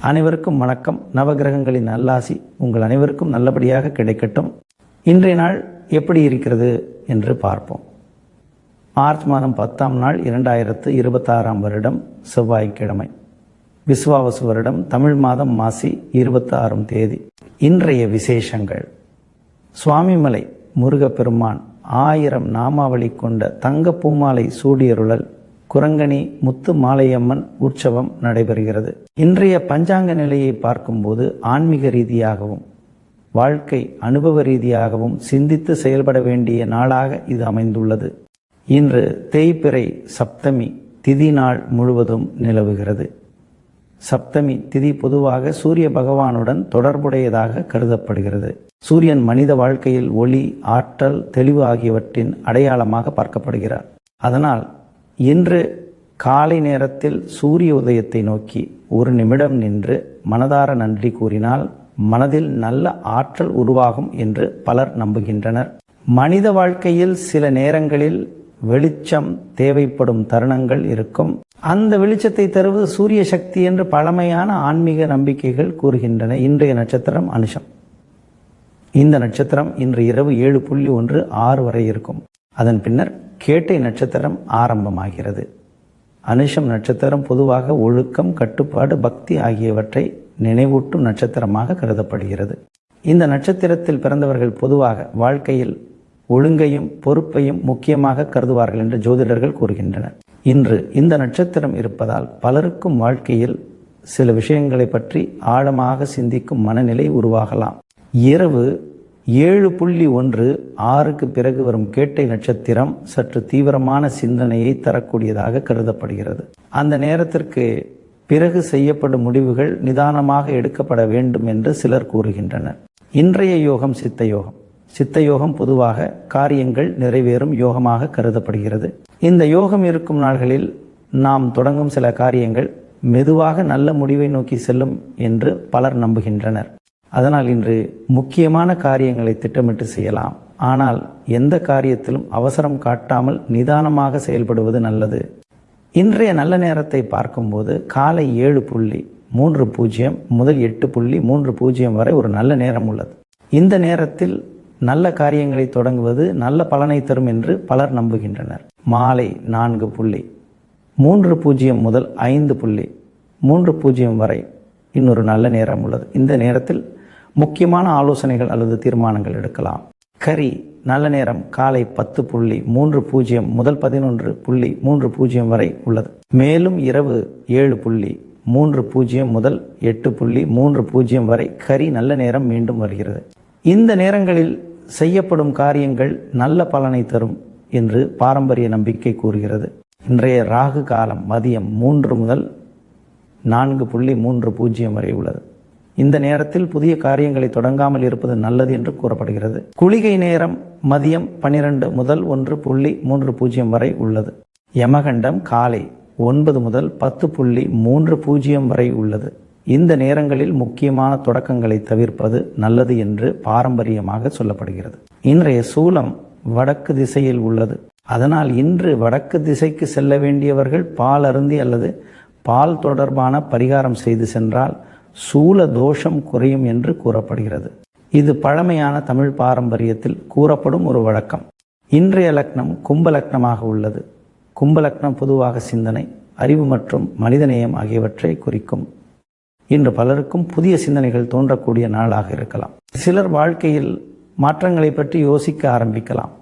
அனைவருக்கும் வணக்கம். நவகிரகங்களின் நல்லாசி உங்கள் அனைவருக்கும் நல்லபடியாக கிடைக்கட்டும். இன்றைய நாள் எப்படி இருக்கிறது என்று பார்ப்போம். மார்ச் மாதம் 10ஆம் நாள் 2026ஆம் வருடம் செவ்வாய்க்கிழமை, விசுவாவசு வருடம், தமிழ் மாதம் மாசி 26ஆம் தேதி. இன்றைய விசேஷங்கள்: சுவாமிமலை முருகப்பெருமான் 1000 நாமாவளி கொண்ட தங்க பூமாலை சூடியருளல், குரங்கணி முத்து மாலையம்மன் உற்சவம் நடைபெறுகிறது. இன்றைய பஞ்சாங்க நிலையை பார்க்கும்போது ஆன்மீக ரீதியாகவும் வாழ்க்கை அனுபவ ரீதியாகவும் சிந்தித்து செயல்பட வேண்டிய நாளாக இது அமைந்துள்ளது. இன்று தேய்பிறை சப்தமி திதி நாள் முழுவதும் நிலவுகிறது. சப்தமி திதி பொதுவாக சூரிய பகவானுடன் தொடர்புடையதாக கருதப்படுகிறது. சூரியன் மனித வாழ்க்கையில் ஒளி, ஆற்றல், தெளிவு ஆகியவற்றின் அடையாளமாக பார்க்கப்படுகிறார். அதனால் இன்று காலை நேரத்தில் சூரிய உதயத்தை நோக்கி ஒரு நிமிடம் நின்று மனதார நன்றி கூறினால் மனதில் நல்ல ஆற்றல் உருவாகும் என்று பலர் நம்புகின்றனர். மனித வாழ்க்கையில் சில நேரங்களில் வெளிச்சம் தேவைப்படும் தருணங்கள் இருக்கும். அந்த வெளிச்சத்தை தருவது சூரிய சக்தி என்று பழமையான ஆன்மீக நம்பிக்கைகள் கூறுகின்றன. இன்றைய நட்சத்திரம் அனுஷம். இந்த நட்சத்திரம் இன்று இரவு 7:16 வரை இருக்கும். அதன் பின்னர் கேட்டை நட்சத்திரம் ஆரம்பமாகிறது. அனுஷம் நட்சத்திரம் பொதுவாக ஒழுக்கம், கட்டுப்பாடு, பக்தி ஆகியவற்றை நினைவூட்டும் நட்சத்திரமாக கருதப்படுகிறது. இந்த நட்சத்திரத்தில் பிறந்தவர்கள் பொதுவாக வாழ்க்கையில் ஒழுங்கையும் பொறுப்பையும் முக்கியமாக கருதுவார்கள் என்று ஜோதிடர்கள் கூறுகின்றனர். இன்று இந்த நட்சத்திரம் இருப்பதால் பலருக்கும் வாழ்க்கையில் சில விஷயங்களை பற்றி ஆழமாக சிந்திக்கும் மனநிலை உருவாகலாம். இரவு 7:16 பிறகு வரும் கேட்டை நட்சத்திரம் சற்று தீவிரமான சிந்தனையை தரக்கூடியதாக கருதப்படுகிறது. அந்த நேரத்திற்கு பிறகு செய்யப்படும் முடிவுகள் நிதானமாக எடுக்கப்பட வேண்டும் என்று சிலர் கூறுகின்றனர். இன்றைய யோகம் சித்த யோகம். சித்த யோகம் பொதுவாக காரியங்கள் நிறைவேறும் யோகமாக கருதப்படுகிறது. இந்த யோகம் இருக்கும் நாள்களில் நாம் தொடங்கும் சில காரியங்கள் மெதுவாக நல்ல முடிவை நோக்கி செல்லும் என்று பலர் நம்புகின்றனர். அதனால் இன்று முக்கியமான காரியங்களை திட்டமிட்டு செய்யலாம். ஆனால் எந்த காரியத்திலும் அவசரம் காட்டாமல் நிதானமாக செயல்படுவது நல்லது. இன்றைய நல்ல நேரத்தை பார்க்கும்போது காலை 7:30 முதல் 8:30 வரை ஒரு நல்ல நேரம் உள்ளது. இந்த நேரத்தில் நல்ல காரியங்களை தொடங்குவது நல்ல பலனை தரும் என்று பலர் நம்புகின்றனர். மாலை 4:30 முதல் 5:30 வரை இன்னொரு நல்ல நேரம் உள்ளது. இந்த நேரத்தில் முக்கியமான ஆலோசனைகள் அல்லது தீர்மானங்கள் எடுக்கலாம். கரி நல்ல நேரம் காலை 10:30 முதல் 11:30 வரை உள்ளது. மேலும் இரவு 7:30 முதல் 8:30 வரை கரி நல்ல நேரம் மீண்டும் வருகிறது. இந்த நேரங்களில் செய்யப்படும் காரியங்கள் நல்ல பலனை தரும் என்று பாரம்பரிய நம்பிக்கை கூறுகிறது. இன்றைய ராகு காலம் மதியம் 3 முதல் 4:30 வரை உள்ளது. இந்த நேரத்தில் புதிய காரியங்களை தொடங்காமல் இருப்பது நல்லது என்று கூறப்படுகிறது. குளிகை நேரம் மதியம் 12 முதல் 1:30 வரை உள்ளது. யமகண்டம் காலை 9 முதல் 10:30 வரை உள்ளது. இந்த நேரங்களில் முக்கியமான தொடக்கங்களை தவிர்ப்பது நல்லது என்று பாரம்பரியமாக சொல்லப்படுகிறது. இன்றைய சூலம் வடக்கு திசையில் உள்ளது. அதனால் இன்று வடக்கு திசைக்கு செல்ல வேண்டியவர்கள் பால் அருந்தி அல்லது பால் தொடர்பான பரிகாரம் செய்து சென்றால் சூல தோஷம் குறையும் என்று கூறப்படுகிறது. இது பழமையான தமிழ் பாரம்பரியத்தில் கூறப்படும் ஒரு வழக்கம். இன்றைய லக்னம் கும்ப லக்னமாக உள்ளது. கும்ப லக்னம் பொதுவாக சிந்தனை, அறிவு மற்றும் மனிதநேயம் ஆகியவற்றை குறிக்கும். இன்று பலருக்கும் புதிய சிந்தனைகள் தோன்றக்கூடிய நாளாக இருக்கலாம். சிலர் வாழ்க்கையில் மாற்றங்களை பற்றி யோசிக்க ஆரம்பிக்கலாம்.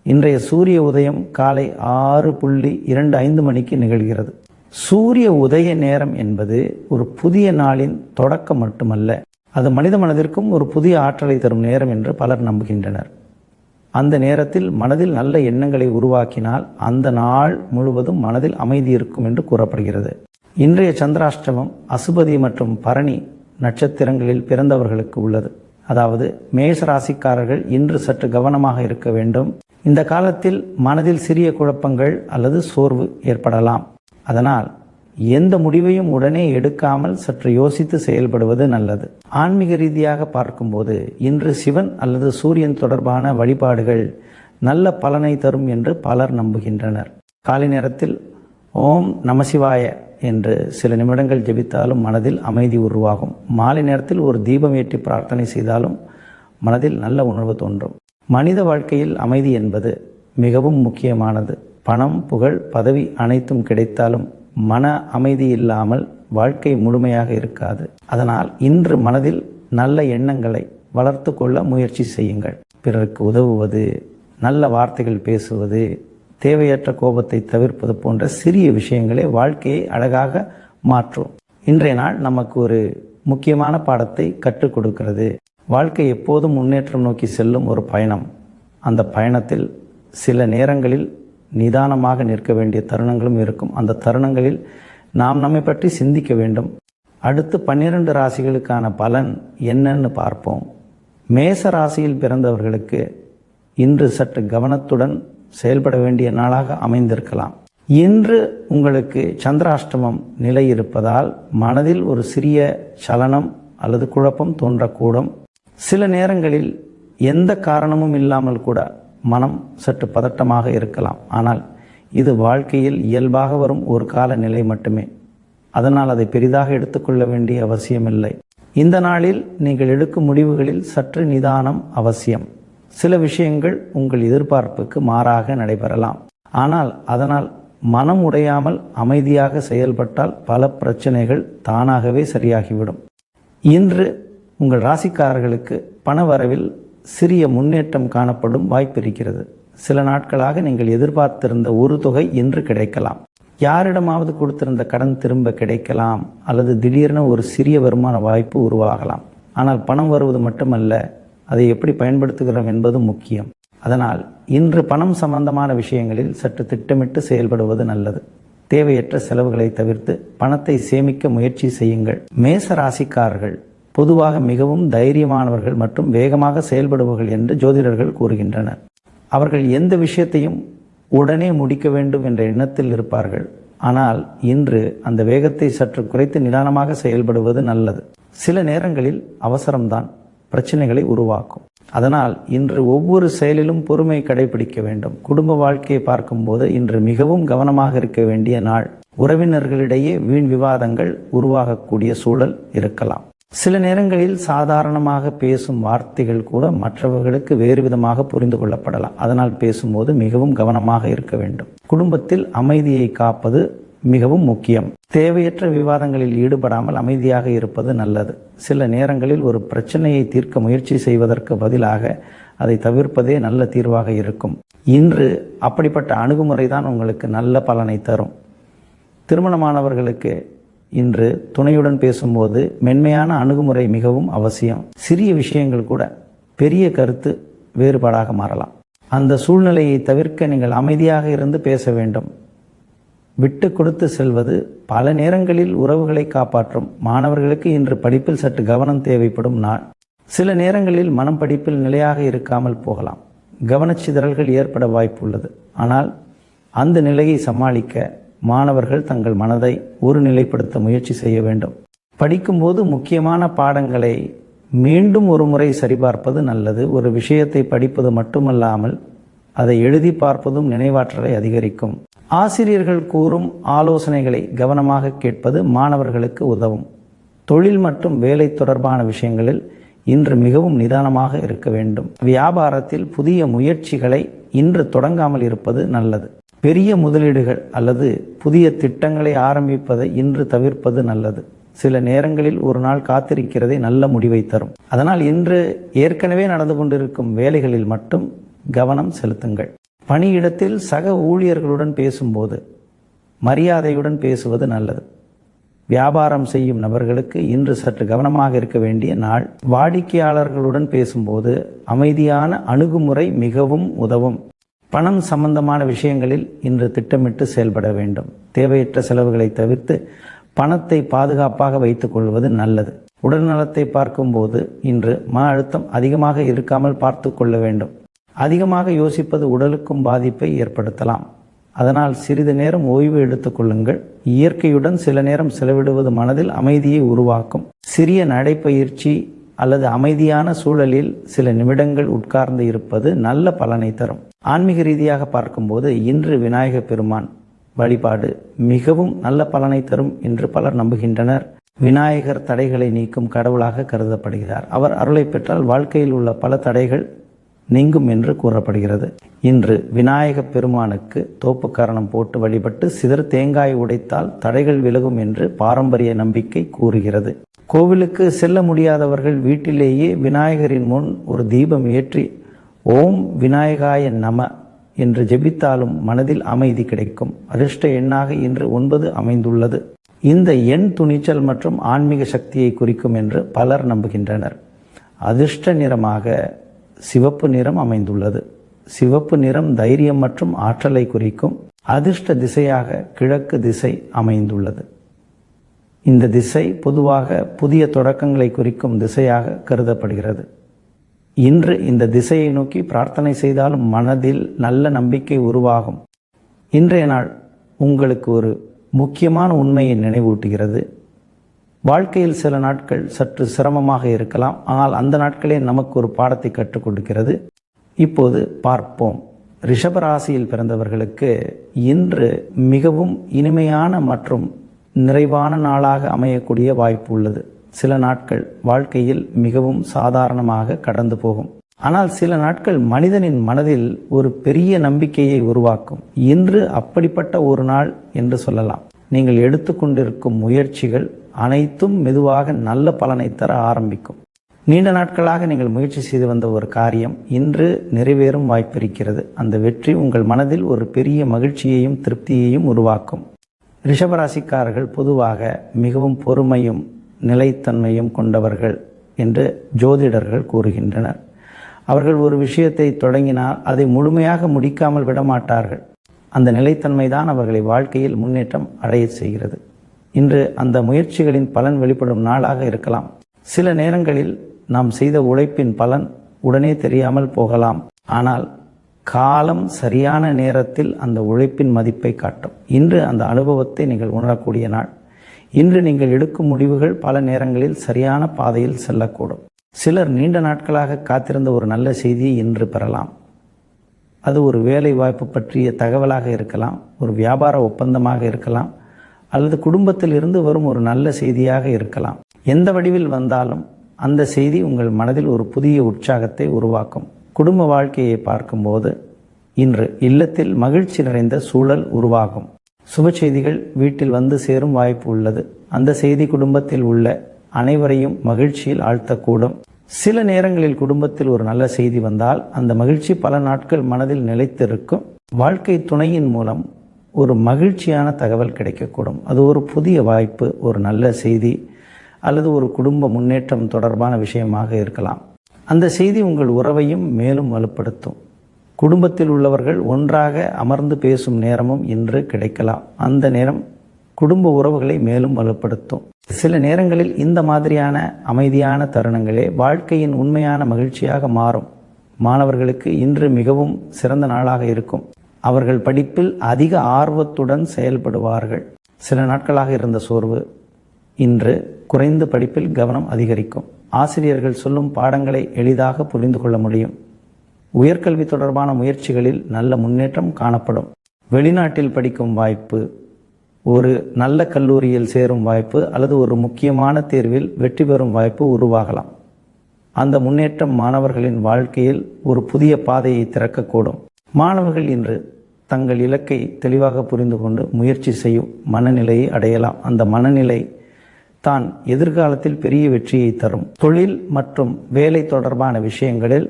இன்றைய சூரிய உதயம் காலை 6:25 நிகழ்கிறது. சூரிய உதய நேரம் என்பது ஒரு புதிய நாளின் தொடக்கம் மட்டுமல்ல, அது மனித மனதிற்கும் ஒரு புதிய ஆற்றலை தரும் நேரம் என்று பலர் நம்புகின்றனர். அந்த நேரத்தில் மனதில் நல்ல எண்ணங்களை உருவாக்கினால் அந்த நாள் முழுவதும் மனதில் அமைதி இருக்கும் என்று கூறப்படுகிறது. இன்றைய சந்திராஷ்டமம் அசுபதி மற்றும் பரணி நட்சத்திரங்களில் பிறந்தவர்களுக்கு உள்ளது. அதாவது மேஷராசிக்காரர்கள் இன்று சற்று கவனமாக இருக்க வேண்டும். இந்த காலத்தில் மனதில் சிறிய குழப்பங்கள் அல்லது சோர்வு ஏற்படலாம். அதனால் எந்த முடிவையும் உடனே எடுக்காமல் சற்று யோசித்து செயல்படுவது நல்லது. ஆன்மீக ரீதியாக பார்க்கும்போது இன்று சிவன் அல்லது சூரியன் தொடர்பான வழிபாடுகள் நல்ல பலனை தரும் என்று பலர் நம்புகின்றனர். காலை நேரத்தில் ஓம் நமசிவாய என்று சில நிமிடங்கள் ஜெபித்தாலும் மனதில் அமைதி உருவாகும். மாலை நேரத்தில் ஒரு தீபம் ஏற்றி பிரார்த்தனை செய்தாலும் மனதில் நல்ல உணர்வு தோன்றும். மனித வாழ்க்கையில் அமைதி என்பது மிகவும் முக்கியமானது. பணம், புகழ், பதவி அனைத்தும் கிடைத்தாலும் மன அமைதி இல்லாமல் வாழ்க்கை முழுமையாக இருக்காது. அதனால் இன்று மனதில் நல்ல எண்ணங்களை வளர்த்து கொள்ள முயற்சி செய்யுங்கள். பிறருக்கு உதவுவது, நல்ல வார்த்தைகள் பேசுவது, தேவையற்ற கோபத்தை தவிர்ப்பது போன்ற சிறிய விஷயங்களே வாழ்க்கையை அழகாக மாற்றும். இன்றைய நாள் நமக்கு ஒரு முக்கியமான பாடத்தை கற்றுக் கொடுக்கிறது. வாழ்க்கை எப்போதும் முன்னேற்றம் நோக்கி செல்லும் ஒரு பயணம். அந்த பயணத்தில் சில நேரங்களில் நிதானமாக நிற்க வேண்டிய தருணங்களும் இருக்கும். அந்த தருணங்களில் நாம் நம்மை பற்றி சிந்திக்க வேண்டும். அடுத்து 12 ராசிகளுக்கான பலன் என்னன்னு பார்ப்போம். மேச ராசியில் பிறந்தவர்களுக்கு இன்று சற்று கவனத்துடன் செயல்பட வேண்டிய நாளாக அமைந்திருக்கலாம். இன்று உங்களுக்கு சந்திராஷ்டமம் நிலை இருப்பதால் மனதில் ஒரு சிறிய சலனம் அல்லது குழப்பம் தோன்றக்கூடும். சில நேரங்களில் எந்த காரணமும் இல்லாமல் கூட மனம் சற்று பதட்டமாக இருக்கலாம். ஆனால் இது வாழ்க்கையில் இயல்பாக வரும் ஒரு கால நிலை மட்டுமே. அதனால் அதை பெரிதாக எடுத்துக்கொள்ள வேண்டிய அவசியமில்லை. இந்த நாளில் நீங்கள் எடுக்கும் முடிவுகளில் சற்று நிதானம் அவசியம். சில விஷயங்கள் உங்கள் எதிர்பார்ப்புக்கு மாறாக நடைபெறலாம். ஆனால் அதனால் மனம் உடையாமல் அமைதியாக செயல்பட்டால் பல பிரச்சனைகள் தானாகவே சரியாகிவிடும். இன்று உங்கள் ராசிக்காரர்களுக்கு பண வரவில் சிறிய முன்னேற்றம் காணப்படும் வாய்ப்பு இருக்கிறது. சில நாட்களாக நீங்கள் எதிர்பார்த்திருந்த ஒரு தொகை இன்று கிடைக்கலாம். யாரிடமாவது கொடுத்திருந்த கடன் திரும்ப கிடைக்கலாம் அல்லது திடீரென ஒரு சிறிய வருமான வாய்ப்பு உருவாகலாம். ஆனால் பணம் வருவது மட்டுமல்ல, அதை எப்படி பயன்படுத்துகிறோம் என்பது முக்கியம். அதனால் இன்று பணம் சம்பந்தமான விஷயங்களில் சற்று திட்டமிட்டு செயல்படுவது நல்லது. தேவையற்ற செலவுகளை தவிர்த்து பணத்தை சேமிக்க முயற்சி செய்யுங்கள். மேச ராசிக்காரர்கள் பொதுவாக மிகவும் தைரியமானவர்கள் மற்றும் வேகமாக செயல்படுபவர்கள் என்று ஜோதிடர்கள் கூறுகின்றனர். அவர்கள் எந்த விஷயத்தையும் உடனே முடிக்க வேண்டும் என்ற எண்ணத்தில் இருப்பார்கள். ஆனால் இன்று அந்த வேகத்தை சற்று குறைத்து நிதானமாக செயல்படுவது நல்லது. சில நேரங்களில் அவசரம்தான் பிரச்சனைகளை உருவாக்கும். அதனால் இன்று ஒவ்வொரு செயலிலும் பொறுமை கடைபிடிக்க வேண்டும். குடும்ப வாழ்க்கையை பார்க்கும்போது இன்று மிகவும் கவனமாக இருக்க வேண்டிய நாள். உறவினர்களிடையே வீண் விவாதங்கள் உருவாகக்கூடிய சூழல் இருக்கலாம். சில நேரங்களில் சாதாரணமாக பேசும் வார்த்தைகள் கூட மற்றவர்களுக்கு வேறு விதமாக புரிந்து கொள்ளப்படலாம். அதனால் பேசும்போது மிகவும் கவனமாக இருக்க வேண்டும். குடும்பத்தில் அமைதியை காப்பது மிகவும் முக்கியம். தேவையற்ற விவாதங்களில் ஈடுபடாமல் அமைதியாக இருப்பது நல்லது. சில நேரங்களில் ஒரு பிரச்சனையை தீர்க்க முயற்சி செய்வதற்கு பதிலாக அதை தவிர்ப்பதே நல்ல தீர்வாக இருக்கும். இன்று அப்படிப்பட்ட அணுகுமுறை தான் உங்களுக்கு நல்ல பலனை தரும். திருமணமானவர்களுக்கு இன்று துணையுடன் பேசும்போது மென்மையான அணுகுமுறை மிகவும் அவசியம். சிறிய விஷயங்கள் கூட பெரிய கருத்து வேறுபாடாக மாறலாம். அந்த சூழ்நிலையை தவிர்க்க நீங்கள் அமைதியாக இருந்து பேச வேண்டும். விட்டு கொடுத்து செல்வது பல நேரங்களில் உறவுகளை காப்பாற்றும். மாணவர்களுக்கு இன்று படிப்பில் சற்று கவனம் தேவைப்படும் நாள். சில நேரங்களில் மனம் படிப்பில் நிலையாக இருக்காமல் போகலாம். கவனச்சிதறல்கள் ஏற்பட வாய்ப்பு உள்ளது. ஆனால் அந்த நிலையை சமாளிக்க மாணவர்கள் தங்கள் மனதை ஒருநிலைப்படுத்த முயற்சி செய்ய வேண்டும். படிக்கும்போது முக்கியமான பாடங்களை மீண்டும் ஒரு முறை சரிபார்ப்பது நல்லது. ஒரு விஷயத்தை படிப்பது மட்டுமல்லாமல் அதை எழுதி பார்ப்பதும் நினைவாற்றலை அதிகரிக்கும். ஆசிரியர்கள் கூறும் ஆலோசனைகளை கவனமாக கேட்பது மாணவர்களுக்கு உதவும். தொழில் மற்றும் வேலை தொடர்பான விஷயங்களில் இன்று மிகவும் நிதானமாக இருக்க வேண்டும். வியாபாரத்தில் புதிய முயற்சிகளை இன்று தொடங்காமல் இருப்பது நல்லது. பெரிய முதலீடுகள் அல்லது புதிய திட்டங்களை ஆரம்பிப்பதை இன்று தவிர்ப்பது நல்லது. சில நேரங்களில் ஒரு நாள் காத்திருக்கிறதே நல்ல முடிவை தரும். அதனால் இன்று ஏற்கனவே நடந்து கொண்டிருக்கும் வேலைகளில் மட்டும் கவனம் செலுத்துங்கள். பணியிடத்தில் சக ஊழியர்களுடன் பேசும்போது மரியாதையுடன் பேசுவது நல்லது. வியாபாரம் செய்யும் நபர்களுக்கு இன்று சற்று கவனமாக இருக்க வேண்டிய நாள். வாடிக்கையாளர்களுடன் பேசும்போது அமைதியான அணுகுமுறை மிகவும் உதவும். பணம் சம்பந்தமான விஷயங்களில் இன்று திட்டமிட்டு செயல்பட வேண்டும். தேவையற்ற செலவுகளை தவிர்த்து பணத்தை பாதுகாப்பாக வைத்துக் கொள்வது நல்லது. உடல் நலத்தை பார்க்கும்போது இன்று மன அழுத்தம் அதிகமாக இருக்காமல் பார்த்து கொள்ள வேண்டும். அதிகமாக யோசிப்பது உடலுக்கும் பாதிப்பை ஏற்படுத்தலாம். அதனால் சிறிது நேரம் ஓய்வு எடுத்துக் கொள்ளுங்கள். இயற்கையுடன் சில நேரம் செலவிடுவது மனதில் அமைதியை உருவாக்கும். சிறிய நடைப்பயிற்சி அல்லது அமைதியான சூழலில் சில நிமிடங்கள் உட்கார்ந்து இருப்பது நல்ல பலனை தரும். ஆன்மீக ரீதியாக பார்க்கும்போது இன்று விநாயக பெருமான் வழிபாடு மிகவும் நல்ல பலனை தரும் என்று பலர் நம்புகின்றனர். விநாயகர் தடைகளை நீக்கும் கடவுளாக கருதப்படுகிறார். அவர் அருளை பெற்றால் வாழ்க்கையில் உள்ள பல தடைகள் நீங்கும் என்று கூறப்படுகிறது. இன்று விநாயக பெருமானுக்கு தோப்புக்கரணம் போட்டு வழிபட்டு சிதறு தேங்காய் உடைத்தால் தடைகள் விலகும் என்று பாரம்பரிய நம்பிக்கை கூறுகிறது. கோவிலுக்கு செல்ல முடியாதவர்கள் வீட்டிலேயே விநாயகரின் முன் ஒரு தீபம் ஏற்றி ஓம் விநாயகாய நம என்று ஜெபித்தாலும் மனதில் அமைதி கிடைக்கும். அதிர்ஷ்ட எண்ணாக இன்று 9 அமைந்துள்ளது. இந்த எண் துணிச்சல் மற்றும் ஆன்மீக சக்தியை குறிக்கும் என்று பலர் நம்புகின்றனர். அதிர்ஷ்ட நிறமாக சிவப்பு நிறம் அமைந்துள்ளது. சிவப்பு நிறம் தைரியம் மற்றும் ஆற்றலை குறிக்கும். அதிர்ஷ்ட திசையாக கிழக்கு திசை அமைந்துள்ளது. இந்த திசை பொதுவாக புதிய தொடக்கங்களை குறிக்கும் திசையாக கருதப்படுகிறது. இன்று இந்த திசையை நோக்கி பிரார்த்தனை செய்தாலும் மனதில் நல்ல நம்பிக்கை உருவாகும். இன்றைய நாள் உங்களுக்கு ஒரு முக்கியமான உண்மையை நினைவூட்டுகிறது. வாழ்க்கையில் சில நாட்கள் சற்று சிரமமாக இருக்கலாம், ஆனால் அந்த நாட்களே நமக்கு ஒரு பாடத்தை கற்றுக் கொடுக்கிறது. இப்போது பார்ப்போம். ரிஷபராசியில் பிறந்தவர்களுக்கு இன்று மிகவும் இனிமையான மற்றும் நிறைவான நாளாக அமையக்கூடிய வாய்ப்பு உள்ளது. சில நாட்கள் வாழ்க்கையில் மிகவும் சாதாரணமாக கடந்து போகும். ஆனால் சில நாட்கள் மனிதனின் மனதில் ஒரு பெரிய நம்பிக்கையை உருவாக்கும். இன்று அப்படிப்பட்ட ஒரு நாள் என்று சொல்லலாம். நீங்கள் எடுத்துக்கொண்டிருக்கும் முயற்சிகள் அனைத்தும் மெதுவாக நல்ல பலனை தர ஆரம்பிக்கும். நீண்ட நாட்களாக நீங்கள் முயற்சி செய்து வந்த ஒரு காரியம் இன்று நிறைவேறும் வாய்ப்பு இருக்கிறது. அந்த வெற்றி உங்கள் மனதில் ஒரு பெரிய மகிழ்ச்சியையும் திருப்தியையும் உருவாக்கும். ரிஷபராசிக்காரர்கள் பொதுவாக மிகவும் பொறுமையும் நிலைத்தன்மையும் கொண்டவர்கள் என்று ஜோதிடர்கள் கூறுகின்றனர். அவர்கள் ஒரு விஷயத்தை தொடங்கினால் அதை முழுமையாக முடிக்காமல் விடமாட்டார்கள். அந்த நிலைத்தன்மை தான் அவர்களை வாழ்க்கையில் முன்னேற்றம் அடைய செய்கிறது. இன்று அந்த முயற்சிகளின் பலன் வெளிப்படும் நாளாக இருக்கலாம். சில நேரங்களில் நாம் செய்த உழைப்பின் பலன் உடனே தெரியாமல் போகலாம். ஆனால் காலம் சரியான நேரத்தில் அந்த உழைப்பின் மதிப்பை காட்டும். இன்று அந்த அனுபவத்தை நீங்கள் உணரக்கூடிய நாள். இன்று நீங்கள் எடுக்கும் முடிவுகள் பல நேரங்களில் சரியான பாதையில் செல்லக்கூடும். சிலர் நீண்ட நாட்களாக காத்திருந்த ஒரு நல்ல செய்தியை இன்று பெறலாம். அது ஒரு வேலை வாய்ப்பு பற்றிய தகவலாக இருக்கலாம், ஒரு வியாபார ஒப்பந்தமாக இருக்கலாம், அல்லது குடும்பத்தில் இருந்து வரும் ஒரு நல்ல செய்தியாக இருக்கலாம். எந்த வடிவில் வந்தாலும் அந்த செய்தி உங்கள் மனதில் ஒரு புதிய உற்சாகத்தை உருவாக்கும். குடும்ப வாழ்க்கையை பார்க்கும்போது இன்று இல்லத்தில் மகிழ்ச்சி நிறைந்த சூழல் உருவாகும். சுப செய்திகள் வீட்டில் வந்து சேரும் வாய்ப்பு உள்ளது. அந்த செய்தி குடும்பத்தில் உள்ள அனைவரையும் மகிழ்ச்சியில் ஆழ்த்தக்கூடும். சில நேரங்களில் குடும்பத்தில் ஒரு நல்ல செய்தி வந்தால் அந்த மகிழ்ச்சி பல நாட்கள் மனதில் நிலைத்திருக்கும். வாழ்க்கை துணையின் மூலம் ஒரு மகிழ்ச்சியான தகவல் கிடைக்கக்கூடும். அது ஒரு புதிய வாய்ப்பு, ஒரு நல்ல செய்தி அல்லது ஒரு குடும்ப முன்னேற்றம் தொடர்பான விஷயமாக இருக்கலாம். அந்த செய்தி உங்கள் உறவையும் மேலும் வலுப்படுத்தும். குடும்பத்தில் உள்ளவர்கள் ஒன்றாக அமர்ந்து பேசும் நேரமும் இன்று கிடைக்கலாம். அந்த நேரம் குடும்ப உறவுகளை மேலும் வலுப்படுத்தும். சில நேரங்களில் இந்த மாதிரியான அமைதியான தருணங்களே வாழ்க்கையின் உண்மையான மகிழ்ச்சியாக மாறும். மாணவர்களுக்கு இன்று மிகவும் சிறந்த நாளாக இருக்கும். அவர்கள் படிப்பில் அதிக ஆர்வத்துடன் செயல்படுவார்கள். சில நாட்களாக இருந்த சோர்வு இன்று குறைந்த படிப்பில் கவனம் அதிகரிக்கும். ஆசிரியர்கள் சொல்லும் பாடங்களை எளிதாக புரிந்து கொள்ள முடியும். உயர்கல்வி தொடர்பான முயற்சிகளில் நல்ல முன்னேற்றம் காணப்படும். வெளிநாட்டில் படிக்கும் வாய்ப்பு, ஒரு நல்ல கல்லூரியில் சேரும் வாய்ப்பு அல்லது ஒரு முக்கியமான தேர்வில் வெற்றி பெறும் வாய்ப்பு உருவாகலாம். அந்த முன்னேற்றம் மாணவர்களின் வாழ்க்கையில் ஒரு புதிய பாதையை திறக்கக்கூடும். மாணவர்கள் இன்று தங்கள் இலக்கை தெளிவாக புரிந்து கொண்டு முயற்சி செய்யும் மனநிலையை அடையலாம். அந்த மனநிலை தான் எதிர்காலத்தில் பெரிய வெற்றியை தரும். தொழில் மற்றும் வேலை தொடர்பான விஷயங்களில்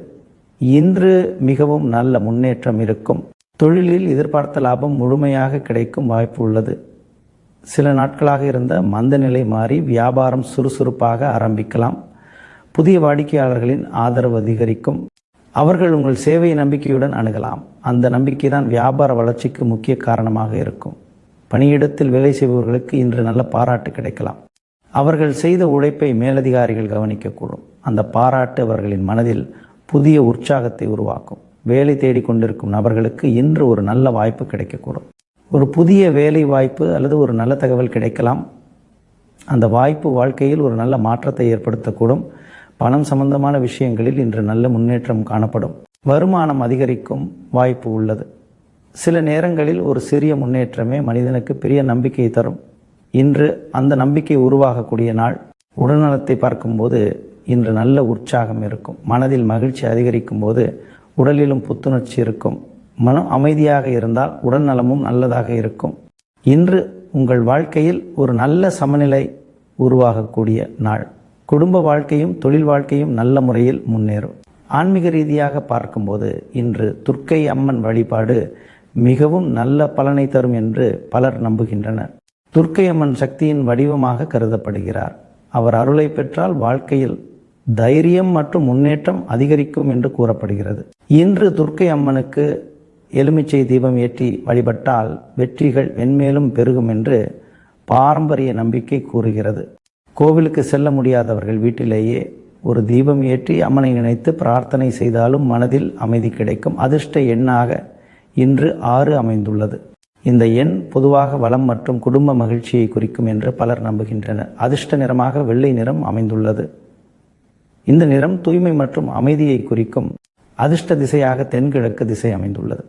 இன்று மிகவும் நல்ல முன்னேற்றம் இருக்கும். தொழிலில் எதிர்பார்த்த லாபம் முழுமையாக கிடைக்கும் வாய்ப்பு உள்ளது. சில நாட்களாக இருந்த மந்த நிலை மாறி வியாபாரம் சுறுசுறுப்பாக ஆரம்பிக்கலாம். புதிய வாடிக்கையாளர்களின் ஆதரவு அதிகரிக்கும். அவர்கள் உங்கள் சேவை நம்பிக்கையுடன் அணுகலாம். அந்த நம்பிக்கை தான் வியாபார வளர்ச்சிக்கு முக்கிய காரணமாக இருக்கும். பணியிடத்தில் வேலை செய்பவர்களுக்கு இன்று நல்ல பாராட்டு கிடைக்கலாம். அவர்கள் செய்த உழைப்பை மேலதிகாரிகள் கவனிக்கக்கூடும். அந்த பாராட்டு அவர்களின் மனதில் புதிய உற்சாகத்தை உருவாக்கும். வேலை தேடிக்கொண்டிருக்கும் நபர்களுக்கு இன்று ஒரு நல்ல வாய்ப்பு கிடைக்கக்கூடும். ஒரு புதிய வேலை வாய்ப்பு அல்லது ஒரு நல்ல தகவல் கிடைக்கலாம். அந்த வாய்ப்பு வாழ்க்கையில் ஒரு நல்ல மாற்றத்தை ஏற்படுத்தக்கூடும். பணம் சம்பந்தமான விஷயங்களில் இன்று நல்ல முன்னேற்றம் காணப்படும். வருமானம் அதிகரிக்கும் வாய்ப்பு உள்ளது. சில நேரங்களில் ஒரு சிறிய முன்னேற்றமே மனிதனுக்கு பெரிய நம்பிக்கையை தரும். இன்று அந்த நம்பிக்கை உருவாகக்கூடிய நாள். உடல்நலத்தை பார்க்கும்போது இன்று நல்ல உற்சாகம் இருக்கும். மனதில் மகிழ்ச்சி அதிகரிக்கும் போது உடலிலும் புத்துணர்ச்சி இருக்கும். மனம் அமைதியாக இருந்தால் உடல் நலமும் நல்லதாக இருக்கும். இன்று உங்கள் வாழ்க்கையில் ஒரு நல்ல சமநிலை உருவாகக்கூடிய நாள். குடும்ப வாழ்க்கையும் தொழில் வாழ்க்கையும் நல்ல முறையில் முன்னேறும். ஆன்மீக ரீதியாக பார்க்கும்போது இன்று துர்க்கை அம்மன் வழிபாடு மிகவும் நல்ல பலனை தரும் என்று பலர் நம்புகின்றனர். துர்க்கை அம்மன் சக்தியின் வடிவமாக கருதப்படுகிறார். அவர் அருளை பெற்றால் வாழ்க்கையில் தைரியம் மற்றும் முன்னேற்றம் அதிகரிக்கும் என்று கூறப்படுகிறது. இன்று துர்க்கை அம்மனுக்கு எலுமிச்சை தீபம் ஏற்றி வழிபட்டால் வெற்றிகள் மென்மேலும் பெருகும் என்று பாரம்பரிய நம்பிக்கை கூறுகிறது. கோவிலுக்கு செல்ல முடியாதவர்கள் வீட்டிலேயே ஒரு தீபம் ஏற்றி அம்மனை நினைத்து பிரார்த்தனை செய்தாலும் மனதில் அமைதி கிடைக்கும். அதிர்ஷ்ட எண்ணாக இன்று 6 அமைந்துள்ளது. இந்த எண் பொதுவாக வளம் மற்றும் குடும்ப மகிழ்ச்சியை குறிக்கும் என்று பலர் நம்புகின்றனர். அதிர்ஷ்ட நிறமாக வெள்ளை நிறம் அமைந்துள்ளது. இந்த நிறம் தூய்மை மற்றும் அமைதியை குறிக்கும். அதிர்ஷ்ட திசையாக தென்கிழக்கு திசை அமைந்துள்ளது.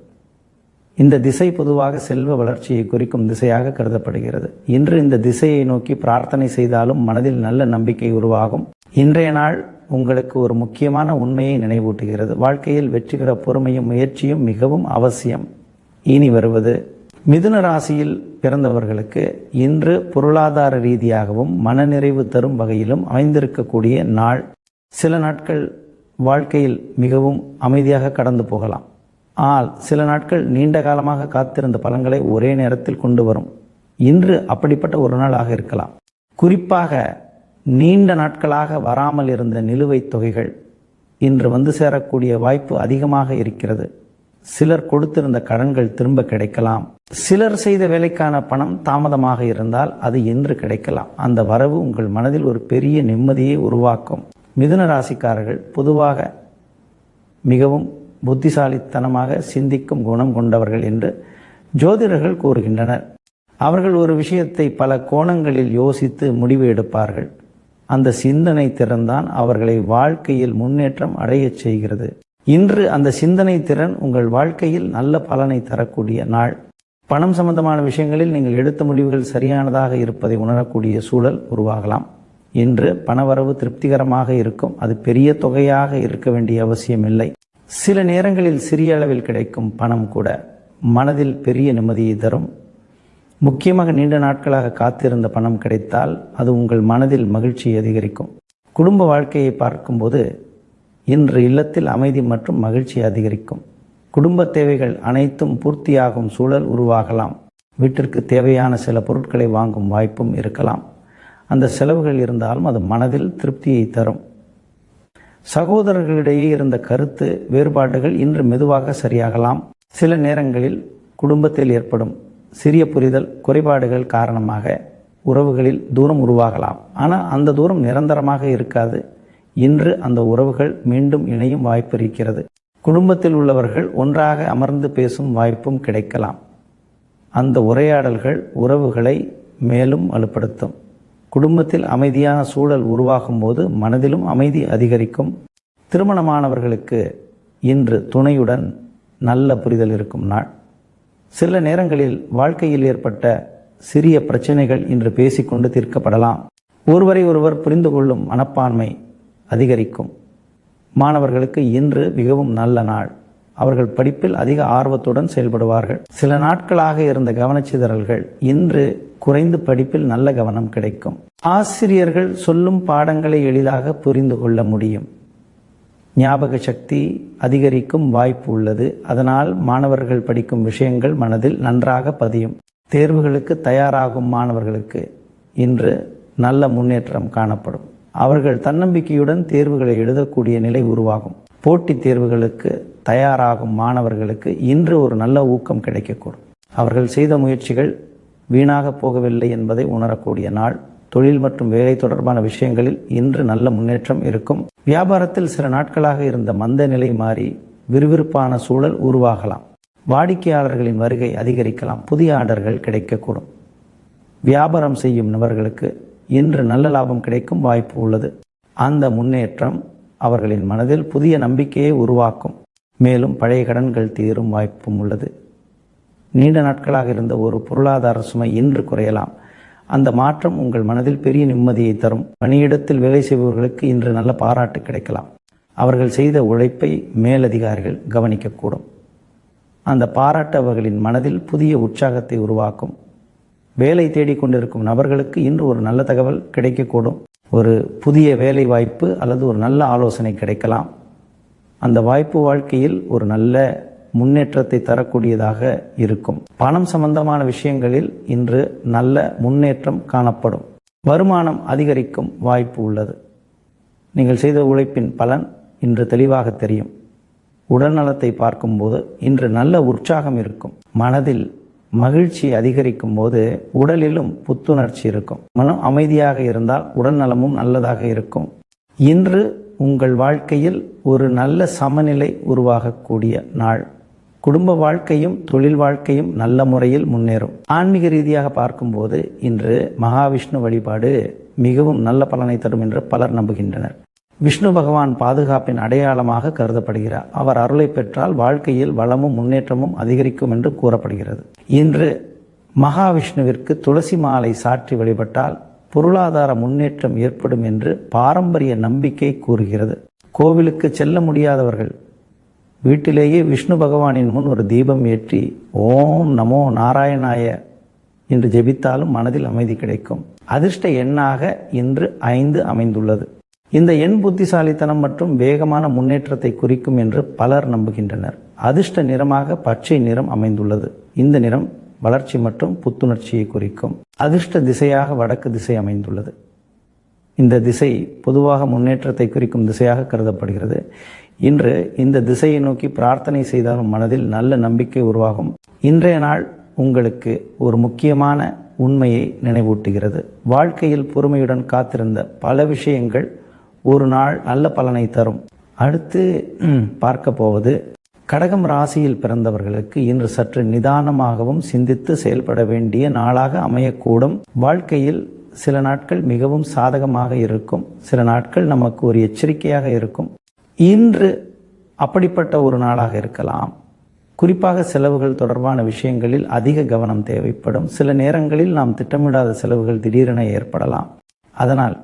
இந்த திசை பொதுவாக செல்வ வளர்ச்சியை குறிக்கும் திசையாக கருதப்படுகிறது. இன்று இந்த திசையை நோக்கி பிரார்த்தனை செய்தாலும் மனதில் நல்ல நம்பிக்கை உருவாகும். இன்றைய நாள் உங்களுக்கு ஒரு முக்கியமான உண்மையை நினைவூட்டுகிறது. வாழ்க்கையில் வெற்றி பெற பொறுமையும் முயற்சியும் மிகவும் அவசியம். இனி வருவது மிதுன ராசியில் பிறந்தவர்களுக்கு இன்று பொருளாதார ரீதியாகவும் மனநிறைவு தரும் வகையிலும் அமைந்திருக்கக்கூடிய நாள். சில நாட்கள் வாழ்க்கையில் மிகவும் அமைதியாக கடந்து போகலாம். ஆனால் சில நாட்கள் நீண்ட காலமாக காத்திருந்த பலன்களை ஒரே நேரத்தில் கொண்டு வரும். இன்று அப்படிப்பட்ட ஒரு நாளாக இருக்கலாம். குறிப்பாக நீண்ட நாட்களாக வராமல் இருந்த நிலுவைத் தொகைகள் இன்று வந்து சேரக்கூடிய வாய்ப்பு அதிகமாக இருக்கிறது. சிலர் கொடுத்திருந்த கடன்கள் திரும்ப கிடைக்கலாம். சிலர் செய்த வேலைக்கான பணம் தாமதமாக இருந்தால் அது இன்று கிடைக்கலாம். அந்த வரவு உங்கள் மனதில் ஒரு பெரிய நிம்மதியை உருவாக்கும். மிதுன ராசிக்காரர்கள் பொதுவாக மிகவும் புத்திசாலித்தனமாக சிந்திக்கும் குணம் கொண்டவர்கள் என்று ஜோதிடர்கள் கூறுகின்றனர். அவர்கள் ஒரு விஷயத்தை பல கோணங்களில் யோசித்து முடிவு எடுப்பார்கள். அந்த சிந்தனை திறன்தான் அவர்களை வாழ்க்கையில் முன்னேற்றம் அடையச் செய்கிறது. இன்று அந்த சிந்தனை திறன் உங்கள் வாழ்க்கையில் நல்ல பலனை தரக்கூடிய நாள். பணம் சம்பந்தமான விஷயங்களில் நீங்கள் எடுத்த முடிவுகள் சரியானதாக இருப்பதை உணரக்கூடிய சூழல் உருவாகலாம். இன்று பணவரவு திருப்திகரமாக இருக்கும். அது பெரிய தொகையாக இருக்க வேண்டிய அவசியமில்லை. சில நேரங்களில் சிறிய அளவில் கிடைக்கும் பணம் கூட மனதில் பெரிய நிம்மதியை தரும். முக்கியமாக நீண்ட நாட்களாக காத்திருந்த பணம் கிடைத்தால் அது உங்கள் மனதில் மகிழ்ச்சியை அதிகரிக்கும். குடும்ப வாழ்க்கையை பார்க்கும்போது இன்று இல்லத்தில் அமைதி மற்றும் மகிழ்ச்சி அதிகரிக்கும். குடும்ப தேவைகள் அனைத்தும் பூர்த்தியாகும் சூழல் உருவாகலாம். வீட்டிற்கு தேவையான சில பொருட்களை வாங்கும் வாய்ப்பும் இருக்கலாம். அந்த செலவுகள் இருந்தாலும் அது மனதில் திருப்தியை தரும். சகோதரர்களிடையே இருந்த கருத்து வேறுபாடுகள் இன்று மெதுவாக சரியாகலாம். சில நேரங்களில் குடும்பத்தில் ஏற்படும் சிறிய புரிதல் குறைபாடுகள் காரணமாக உறவுகளில் தூரம் உருவாகலாம். ஆனால் அந்த தூரம் நிரந்தரமாக இருக்காது. இன்று அந்த உறவுகள் மீண்டும் இணையும் வாய்ப்பு இருக்கிறது. குடும்பத்தில் உள்ளவர்கள் ஒன்றாக அமர்ந்து பேசும் வாய்ப்பும் கிடைக்கலாம். அந்த உரையாடல்கள் உறவுகளை மேலும் வலுப்படுத்தும். குடும்பத்தில் அமைதியான சூழல் உருவாகும் போது மனதிலும் அமைதி அதிகரிக்கும். திருமணமானவர்களுக்கு இன்று துணையுடன் நல்ல புரிதல் இருக்கும் நாள். சில நேரங்களில் வாழ்க்கையில் ஏற்பட்ட சிறிய பிரச்சனைகள் இன்று பேசிக்கொண்டு தீர்க்கப்படலாம். ஒருவரை ஒருவர் புரிந்து கொள்ளும் மனப்பான்மை அதிகரிக்கும். மாணவர்களுக்கு இன்று மிகவும் நல்ல நாள். அவர்கள் படிப்பில் அதிக ஆர்வத்துடன் செயல்படுவார்கள். சில நாட்களாக இருந்த கவனச்சிதறல்கள் இன்று குறைந்து படிப்பில் நல்ல கவனம் கிடைக்கும். ஆசிரியர்கள் சொல்லும் பாடங்களை எளிதாக புரிந்து கொள்ள முடியும். ஞாபக சக்தி அதிகரிக்கும் வாய்ப்பு உள்ளது. அதனால் மாணவர்கள் படிக்கும் விஷயங்கள் மனதில் நன்றாக பதியும். தேர்வுகளுக்கு தயாராகும் மாணவர்களுக்கு இன்று நல்ல முன்னேற்றம் காணப்படும். அவர்கள் தன்னம்பிக்கையுடன் தேர்வுகளை எழுதக்கூடிய நிலை உருவாகும். போட்டித் தேர்வுகளுக்கு தயாராகும் மாணவர்களுக்கு இன்று ஒரு நல்ல ஊக்கம் கிடைக்கக்கூடும். அவர்கள் செய்த முயற்சிகள் வீணாக போகவில்லை என்பதை உணரக்கூடிய நாள். தொழில் மற்றும் வேலை தொடர்பான விஷயங்களில் இன்று நல்ல முன்னேற்றம் இருக்கும். வியாபாரத்தில் சில நாட்களாக இருந்த மந்த நிலை மாறி விறுவிறுப்பான சூழல் உருவாகலாம். வாடிக்கையாளர்களின் வருகை அதிகரிக்கலாம். புதிய ஆர்டர்கள் கிடைக்கக்கூடும். வியாபாரம் செய்யும் நபர்களுக்கு இன்று நல்ல லாபம் கிடைக்கும் வாய்ப்பு உள்ளது. அந்த முன்னேற்றம் அவர்களின் மனதில் புதிய நம்பிக்கையை உருவாக்கும். மேலும் பழைய கடன்கள் தீரும் வாய்ப்பும் உள்ளது. நீண்ட நாட்களாக இருந்த ஒரு பொருளாதார சுமை இன்று குறையலாம். அந்த மாற்றம் உங்கள் மனதில் பெரிய நிம்மதியை தரும். பணியிடத்தில் வேலை செய்பவர்களுக்கு இன்று நல்ல பாராட்டு கிடைக்கலாம். அவர்கள் செய்த உழைப்பை மேலதிகாரிகள் கவனிக்கக்கூடும். அந்த பாராட்டு அவர்களின் மனதில் புதிய உற்சாகத்தை உருவாக்கும். வேலை தேடிக்கொண்டிருக்கும் நபர்களுக்கு இன்று ஒரு நல்ல தகவல் கிடைக்கக்கூடும். ஒரு புதிய வேலை வாய்ப்பு அல்லது ஒரு நல்ல ஆலோசனை கிடைக்கலாம். அந்த வாய்ப்பு வாழ்க்கையில் ஒரு நல்ல முன்னேற்றத்தை தரக்கூடியதாக இருக்கும். பணம் சம்பந்தமான விஷயங்களில் இன்று நல்ல முன்னேற்றம் காணப்படும். வருமானம் அதிகரிக்கும் வாய்ப்பு உள்ளது. நீங்கள் செய்த உழைப்பின் பலன் இன்று தெளிவாக தெரியும். உடல்நலத்தை பார்க்கும்போது இன்று நல்ல உற்சாகம் இருக்கும். மனதில் மகிழ்ச்சி அதிகரிக்கும் போது உடலிலும் புத்துணர்ச்சி இருக்கும். மனம் அமைதியாக இருந்தால் உடல் நலமும் நல்லதாக இருக்கும். இன்று உங்கள் வாழ்க்கையில் ஒரு நல்ல சமநிலை உருவாகக்கூடிய நாள். குடும்ப வாழ்க்கையும் தொழில் வாழ்க்கையும் நல்ல முறையில் முன்னேறும். ஆன்மீக ரீதியாக பார்க்கும்போது இன்று மகாவிஷ்ணு வழிபாடு மிகவும் நல்ல பலனை தரும் என்று பலர் நம்புகின்றனர். விஷ்ணு பகவான் பாதுகாப்பின் அடையாளமாக கருதப்படுகிறார். அவர் அருளை பெற்றால் வாழ்க்கையில் வளமும் முன்னேற்றமும் அதிகரிக்கும் என்று கூறப்படுகிறது. இன்று மகாவிஷ்ணுவிற்கு துளசி மாலை சாற்றி வழிபட்டால் பொருளாதார முன்னேற்றம் ஏற்படும் என்று பாரம்பரிய நம்பிக்கை கூறுகிறது. கோவிலுக்கு செல்ல முடியாதவர்கள் வீட்டிலேயே விஷ்ணு பகவானின் முன் ஒரு தீபம் ஏற்றி ஓம் நமோ நாராயணாய என்று ஜெபித்தாலும் மனதில் அமைதி கிடைக்கும். அதிர்ஷ்ட எண்ணாக இன்று 5 அமைந்துள்ளது. இந்த எண் புத்திசாலித்தனம் மற்றும் வேகமான முன்னேற்றத்தை குறிக்கும் என்று பலர் நம்புகின்றனர். அதிர்ஷ்ட நிறமாக பச்சை நிறம் அமைந்துள்ளது. இந்த நிறம் வளர்ச்சி மற்றும் புத்துணர்ச்சியை குறிக்கும். அதிர்ஷ்ட திசையாக வடக்கு திசை அமைந்துள்ளது. இந்த திசை பொதுவாக முன்னேற்றத்தை குறிக்கும் திசையாக கருதப்படுகிறது. இன்று இந்த திசையை நோக்கி பிரார்த்தனை செய்தாலும் மனதில் நல்ல நம்பிக்கை உருவாகும். இன்றைய நாள் உங்களுக்கு ஒரு முக்கியமான உண்மையை நினைவூட்டுகிறது. வாழ்க்கையில் பொறுமையுடன் காத்திருந்த பல விஷயங்கள் ஒரு நாள் நல்ல பலனை தரும். அடுத்து பார்க்க போவது கடகம் ராசியில் பிறந்தவர்களுக்கு இன்று சற்று நிதானமாகவும் சிந்தித்து செயல்பட வேண்டிய நாளாக அமையக்கூடும். வாழ்க்கையில் சில நாட்கள் மிகவும் சாதகமாக இருக்கும். சில நாட்கள் நமக்கு ஒரு எச்சரிக்கையாக இருக்கும். இன்று அப்படிப்பட்ட ஒரு நாளாக இருக்கலாம். குறிப்பாக செலவுகள் தொடர்பான விஷயங்களில் அதிக கவனம் தேவைப்படும். சில நேரங்களில் நாம் திட்டமிடாத செலவுகள் திடீரென ஏற்படலாம். அதனால்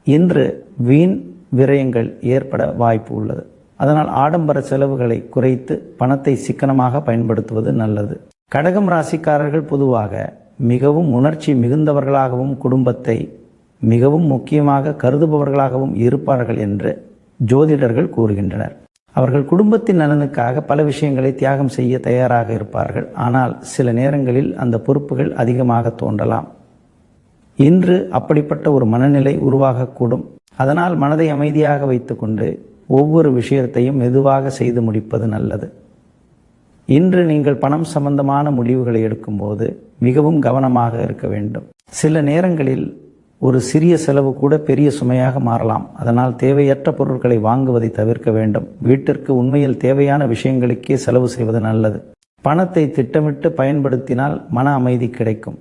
இன்று வீண் விரயங்கள் ஏற்பட வாய்ப்பு உள்ளது. அதனால் ஆடம்பர செலவுகளை குறைத்து பணத்தை சிக்கனமாக பயன்படுத்துவது நல்லது. கடகம் ராசிக்காரர்கள் பொதுவாக மிகவும் உணர்ச்சி மிகுந்தவர்களாகவும் குடும்பத்தை மிகவும் முக்கியமாக கருதுபவர்களாகவும் இருப்பார்கள் என்று ஜோதிடர்கள் கூறுகின்றனர். அவர்கள் குடும்பத்தின் நலனுக்காக பல விஷயங்களை தியாகம் செய்ய தயாராக இருப்பார்கள். ஆனால் சில நேரங்களில் அந்த பொறுப்புகள் அதிகமாக தோன்றலாம். இன்று அப்படிப்பட்ட ஒரு மனநிலை உருவாகக்கூடும். அதனால் மனதை அமைதியாக வைத்துக்கொண்டு ஒவ்வொரு விஷயத்தையும் மெதுவாக செய்து முடிப்பது நல்லது. இன்று நீங்கள் பணம் சம்பந்தமான முடிவுகளை எடுக்கும்போது மிகவும் கவனமாக இருக்க வேண்டும். சில நேரங்களில் ஒரு சிறிய செலவு கூட பெரிய சுமையாக மாறலாம். அதனால் தேவையற்ற பொருட்களை வாங்குவதை தவிர்க்க வேண்டும். வீட்டிற்கு உண்மையில் தேவையான விஷயங்களுக்கே செலவு செய்வது நல்லது. பணத்தை திட்டமிட்டு பயன்படுத்தினால் மன அமைதி கிடைக்கும்.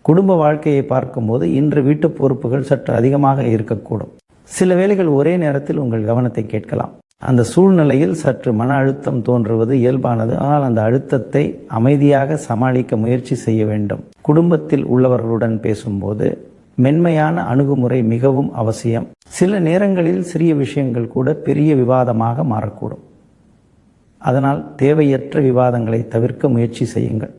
குடும்ப வாழ்க்கையை பார்க்கும்போது இன்று வீட்டு பொறுப்புகள் சற்று அதிகமாக இருக்கக்கூடும். சில வேளைகள் ஒரே நேரத்தில் உங்கள் கவனத்தை கேட்கலாம். அந்த சூழ்நிலையில் சற்று மன அழுத்தம் தோன்றுவது இயல்பானது. ஆனால் அந்த அழுத்தத்தை அமைதியாக சமாளிக்க முயற்சி செய்ய வேண்டும். குடும்பத்தில் உள்ளவர்களுடன் பேசும்போது மென்மையான அணுகுமுறை மிகவும் அவசியம். சில நேரங்களில் சிறிய விஷயங்கள் கூட பெரிய விவாதமாக மாறக்கூடும். அதனால் தேவையற்ற விவாதங்களை தவிர்க்க முயற்சி செய்யுங்கள்.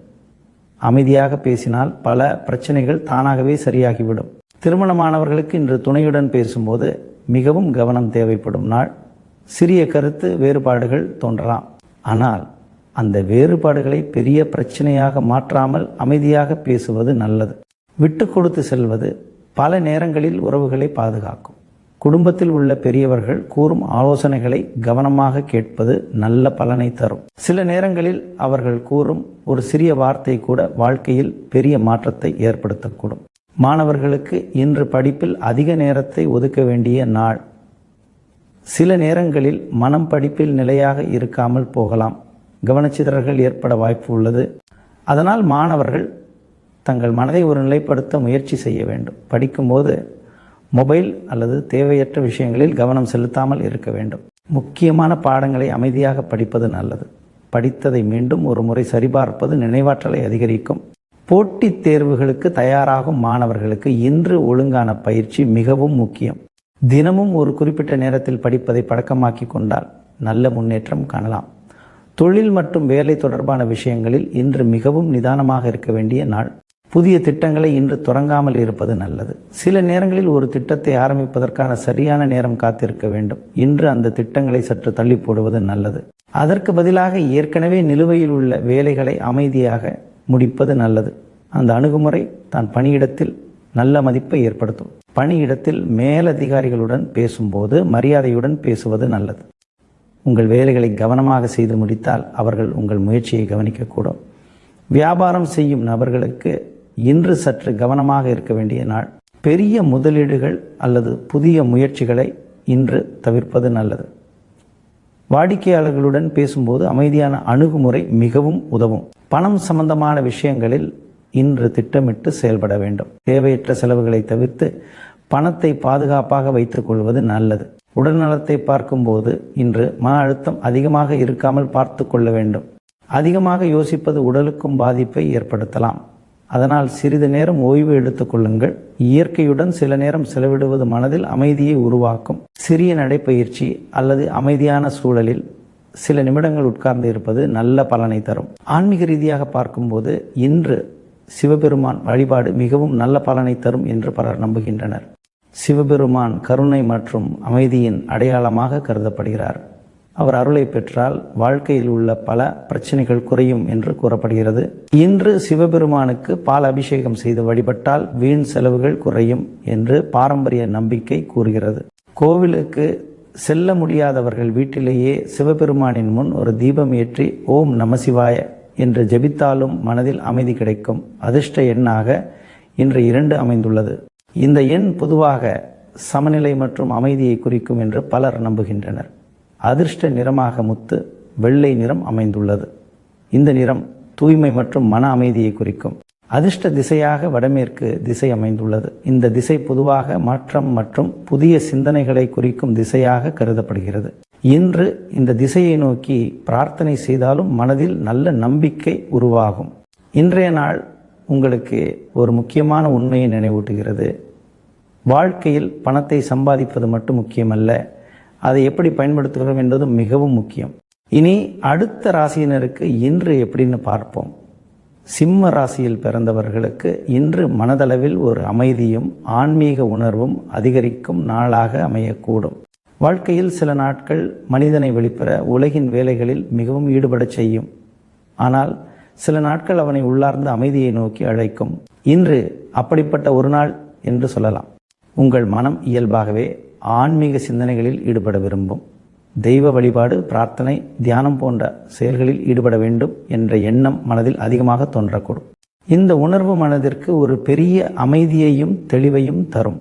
அமைதியாக பேசினால் பல பிரச்சனைகள் தானாகவே சரியாகிவிடும். திருமணமானவர்களுக்கு இன்று துணையுடன் பேசும்போது மிகவும் கவனம் தேவைப்படும் நாள். சிறிய கருத்து வேறுபாடுகள் தோன்றலாம். ஆனால் அந்த வேறுபாடுகளை பெரிய பிரச்சனையாக மாற்றாமல் அமைதியாக பேசுவது நல்லது. விட்டு கொடுத்து செல்வது பல நேரங்களில் உறவுகளை பாதுகாக்கும். குடும்பத்தில் உள்ள பெரியவர்கள் கூறும் ஆலோசனைகளை கவனமாக கேட்பது நல்ல பலனை தரும். சில நேரங்களில் அவர்கள் கூறும் ஒரு சிறிய வார்த்தை கூட வாழ்க்கையில் பெரிய மாற்றத்தை ஏற்படுத்தக்கூடும். மாணவர்களுக்கு இன்று படிப்பில் அதிக நேரத்தை ஒதுக்க வேண்டிய நாள். சில நேரங்களில் மனம் படிப்பில் நிலையாக இருக்காமல் போகலாம். கவனச்சிதறல்கள் ஏற்பட வாய்ப்பு உள்ளது. அதனால் மாணவர்கள் தங்கள் மனதை ஒரு நிலைப்படுத்த முயற்சி செய்ய வேண்டும். படிக்கும்போது மொபைல் அல்லது தேவையற்ற விஷயங்களில் கவனம் செலுத்தாமல் இருக்க வேண்டும். முக்கியமான பாடங்களை அமைதியாக படிப்பது நல்லது. படித்ததை மீண்டும் ஒரு முறை சரிபார்ப்பது நினைவாற்றலை அதிகரிக்கும். போட்டித் தேர்வுகளுக்கு தயாராகும் மாணவர்களுக்கு இன்று ஒழுங்கான பயிற்சி மிகவும் முக்கியம். தினமும் ஒரு குறிப்பிட்ட நேரத்தில் படிப்பதை பழக்கமாக்கி கொண்டால் நல்ல முன்னேற்றம் காணலாம். தொழில் மற்றும் வேலை தொடர்பான விஷயங்களில் இன்று மிகவும் நிதானமாக இருக்க வேண்டிய நாள். புதிய திட்டங்களை இன்று தொடங்காமல் இருப்பது நல்லது. சில நேரங்களில் ஒரு திட்டத்தை ஆரம்பிப்பதற்கான சரியான நேரம் காத்திருக்க வேண்டும். இன்று அந்த திட்டங்களை சற்று தள்ளி போடுவது நல்லது. அதற்கு பதிலாக ஏற்கனவே நிலுவையில் உள்ள வேலைகளை அமைதியாக முடிப்பது நல்லது. அந்த அணுகுமுறை தான் பணியிடத்தில் நல்ல மதிப்பை ஏற்படுத்தும். பணியிடத்தில் மேலதிகாரிகளுடன் பேசும்போது மரியாதையுடன் பேசுவது நல்லது. உங்கள் வேலைகளை கவனமாக செய்து முடித்தால் அவர்கள் உங்கள் முயற்சியை கவனிக்கக்கூடும். வியாபாரம் செய்யும் நபர்களுக்கு இன்று சற்று கவனமாக இருக்க வேண்டிய நாள். பெரிய முதலீடுகள் அல்லது புதிய முயற்சிகளை இன்று தவிர்ப்பது நல்லது. வாடிக்கையாளர்களுடன் பேசும்போது அமைதியான அணுகுமுறை மிகவும் உதவும். பணம் சம்பந்தமான விஷயங்களில் இன்று திட்டமிட்டு செயல்பட வேண்டும். தேவையற்ற செலவுகளை தவிர்த்து பணத்தை பாதுகாப்பாக வைத்துக் கொள்வது நல்லது. உடல்நலத்தை பார்க்கும்போது இன்று மன அழுத்தம் அதிகமாக இருக்காமல் பார்த்து கொள்ள வேண்டும். அதிகமாக யோசிப்பது உடலுக்கும் பாதிப்பை ஏற்படுத்தலாம். அதனால் சிறிது நேரம் ஓய்வு எடுத்துக் கொள்ளுங்கள். இயற்கையுடன் சில நேரம் செலவிடுவது மனதில் அமைதியை உருவாக்கும். சிறிய நடைப்பயிற்சி அல்லது அமைதியான சூழலில் சில நிமிடங்கள் உட்கார்ந்து இருப்பது நல்ல பலனை தரும். ஆன்மீக ரீதியாக பார்க்கும்போது இன்று சிவபெருமான் வழிபாடு மிகவும் நல்ல பலனை தரும் என்று பலர் நம்புகின்றனர். சிவபெருமான் கருணை மற்றும் அமைதியின் அடையாளமாக கருதப்படுகிறார். அவர் அருளை பெற்றால் வாழ்க்கையில் உள்ள பல பிரச்சனைகள் குறையும் என்று கூறப்படுகிறது. இன்று சிவபெருமானுக்கு பால் அபிஷேகம் செய்து வழிபட்டால் வீண் செலவுகள் குறையும் என்று பாரம்பரிய நம்பிக்கை கூறுகிறது. கோவிலுக்கு செல்ல முடியாதவர்கள் வீட்டிலேயே சிவபெருமானின் முன் ஒரு தீபம் ஏற்றி ஓம் நமசிவாய என்று ஜெபித்தாலும் மனதில் அமைதி கிடைக்கும். அதிர்ஷ்ட எண்ணாக இன்று 2 அமைந்துள்ளது. இந்த எண் பொதுவாக சமநிலை மற்றும் அமைதியை குறிக்கும் என்று பலர் நம்புகின்றனர். அதிர்ஷ்ட நிறமாக முத்து வெள்ளை நிறம் அமைந்துள்ளது. இந்த நிறம் தூய்மை மற்றும் மன அமைதியை குறிக்கும். அதிர்ஷ்ட திசையாக வடமேற்கு திசை அமைந்துள்ளது. இந்த திசை பொதுவாக மாற்றம் மற்றும் புதிய சிந்தனைகளை குறிக்கும் திசையாக கருதப்படுகிறது. இன்று இந்த திசையை நோக்கி பிரார்த்தனை செய்தாலும் மனதில் நல்ல நம்பிக்கை உருவாகும். இன்றைய நாள் உங்களுக்கு ஒரு முக்கியமான உண்மையை நினைவூட்டுகிறது. வாழ்க்கையில் பணத்தை சம்பாதிப்பது மட்டும் முக்கியமல்ல, அதை எப்படி பயன்படுத்துகிறோம் என்பது மிகவும் முக்கியம். இனி அடுத்த ராசியினருக்கு இன்று எப்படின்னு பார்ப்போம். சிம்ம ராசியில் பிறந்தவர்களுக்கு இன்று மனதளவில் ஒரு அமைதியும் ஆன்மீக உணர்வும் அதிகரிக்கும் நாளாக அமையக்கூடும். வாழ்க்கையில் சில நாட்கள் மனிதனை வெளிப்பெற உலகின் வேலைகளில் மிகவும் ஈடுபடச் செய்யும். ஆனால் சில நாட்கள் அவனை உள்ளார்ந்த அமைதியை நோக்கி அழைக்கும். இன்று அப்படிப்பட்ட ஒரு நாள் என்று சொல்லலாம். உங்கள் மனம் இயல்பாகவே ஆன்மீக சிந்தனைகளில் ஈடுபட விரும்பும். தெய்வ வழிபாடு, பிரார்த்தனை, தியானம் போன்ற செயல்களில் ஈடுபட வேண்டும் என்ற எண்ணம் மனதில் அதிகமாக தோன்றக்கூடும். இந்த உணர்வு மனதிற்கு ஒரு பெரிய அமைதியையும் தெளிவையும் தரும்.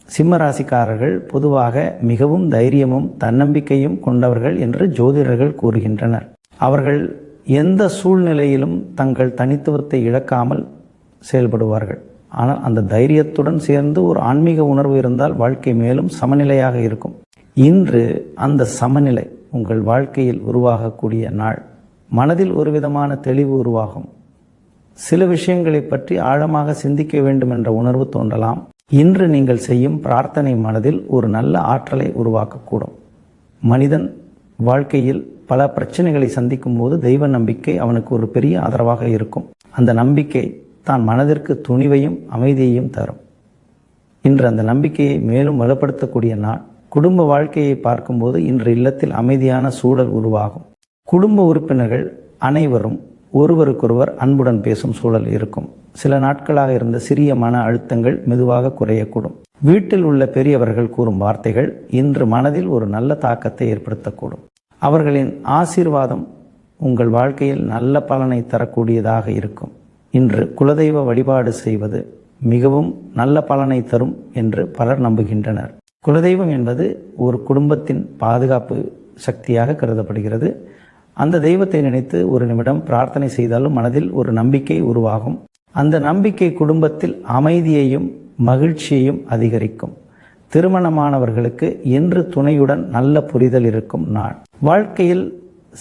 சிம்ம ராசிக்காரர்கள் பொதுவாக மிகவும் தைரியமும் தன்னம்பிக்கையும் கொண்டவர்கள் என்று ஜோதிடர்கள் கூறுகின்றனர். அவர்கள் எந்த சூழ்நிலையிலும் தங்கள் தனித்துவத்தை இழக்காமல் செயல்படுவார்கள். ஆனால் அந்த தைரியத்துடன் சேர்ந்து ஒரு ஆன்மீக உணர்வு இருந்தால் வாழ்க்கை மேலும் சமநிலையாக இருக்கும். இன்று அந்த சமநிலை உங்கள் வாழ்க்கையில் உருவாகக்கூடிய நாள். மனதில் ஒரு விதமான தெளிவு உருவாகும். சில விஷயங்களை பற்றி ஆழமாக சிந்திக்க வேண்டும் என்ற உணர்வு தோன்றலாம். இன்று நீங்கள் செய்யும் பிரார்த்தனை மனதில் ஒரு நல்ல ஆற்றலை உருவாக்கக்கூடும். மனிதன் வாழ்க்கையில் பல பிரச்சனைகளை சந்திக்கும் போது தெய்வ நம்பிக்கை அவனுக்கு ஒரு பெரிய ஆதரவாக இருக்கும். அந்த நம்பிக்கை தான் மனதிற்கு துணிவையும் அமைதியையும் தரும். இன்று அந்த நம்பிக்கையை மேலும் வலுப்படுத்தக்கூடிய நாள். குடும்ப வாழ்க்கையை பார்க்கும்போது இன்று இல்லத்தில் அமைதியான சூழல் உருவாகும். குடும்ப உறுப்பினர்கள் அனைவரும் ஒருவருக்கொருவர் அன்புடன் பேசும் சூழல் இருக்கும். சில நாட்களாக இருந்த சிறிய மன அழுத்தங்கள் மெதுவாக குறையக்கூடும். வீட்டில் உள்ள பெரியவர்கள் கூறும் வார்த்தைகள் இன்று மனதில் ஒரு நல்ல தாக்கத்தை ஏற்படுத்தக்கூடும். அவர்களின் ஆசீர்வாதம் உங்கள் வாழ்க்கையில் நல்ல பலனை தரக்கூடியதாக இருக்கும். இன்று குலதெய்வ வழிபாடு செய்வது மிகவும் நல்ல பலனை தரும் என்று பலர் நம்புகின்றனர். குலதெய்வம் என்பது ஒரு குடும்பத்தின் பாதுகாப்பு சக்தியாக கருதப்படுகிறது. அந்த தெய்வத்தை நினைத்து ஒரு நிமிடம் பிரார்த்தனை செய்தாலும் மனதில் ஒரு நம்பிக்கை உருவாகும். அந்த நம்பிக்கை குடும்பத்தில் அமைதியையும் மகிழ்ச்சியையும் அதிகரிக்கும். திருமணமானவர்களுக்கு இன்று துணையுடன் நல்ல புரிதல் இருக்கும் நாள். வாழ்க்கையில்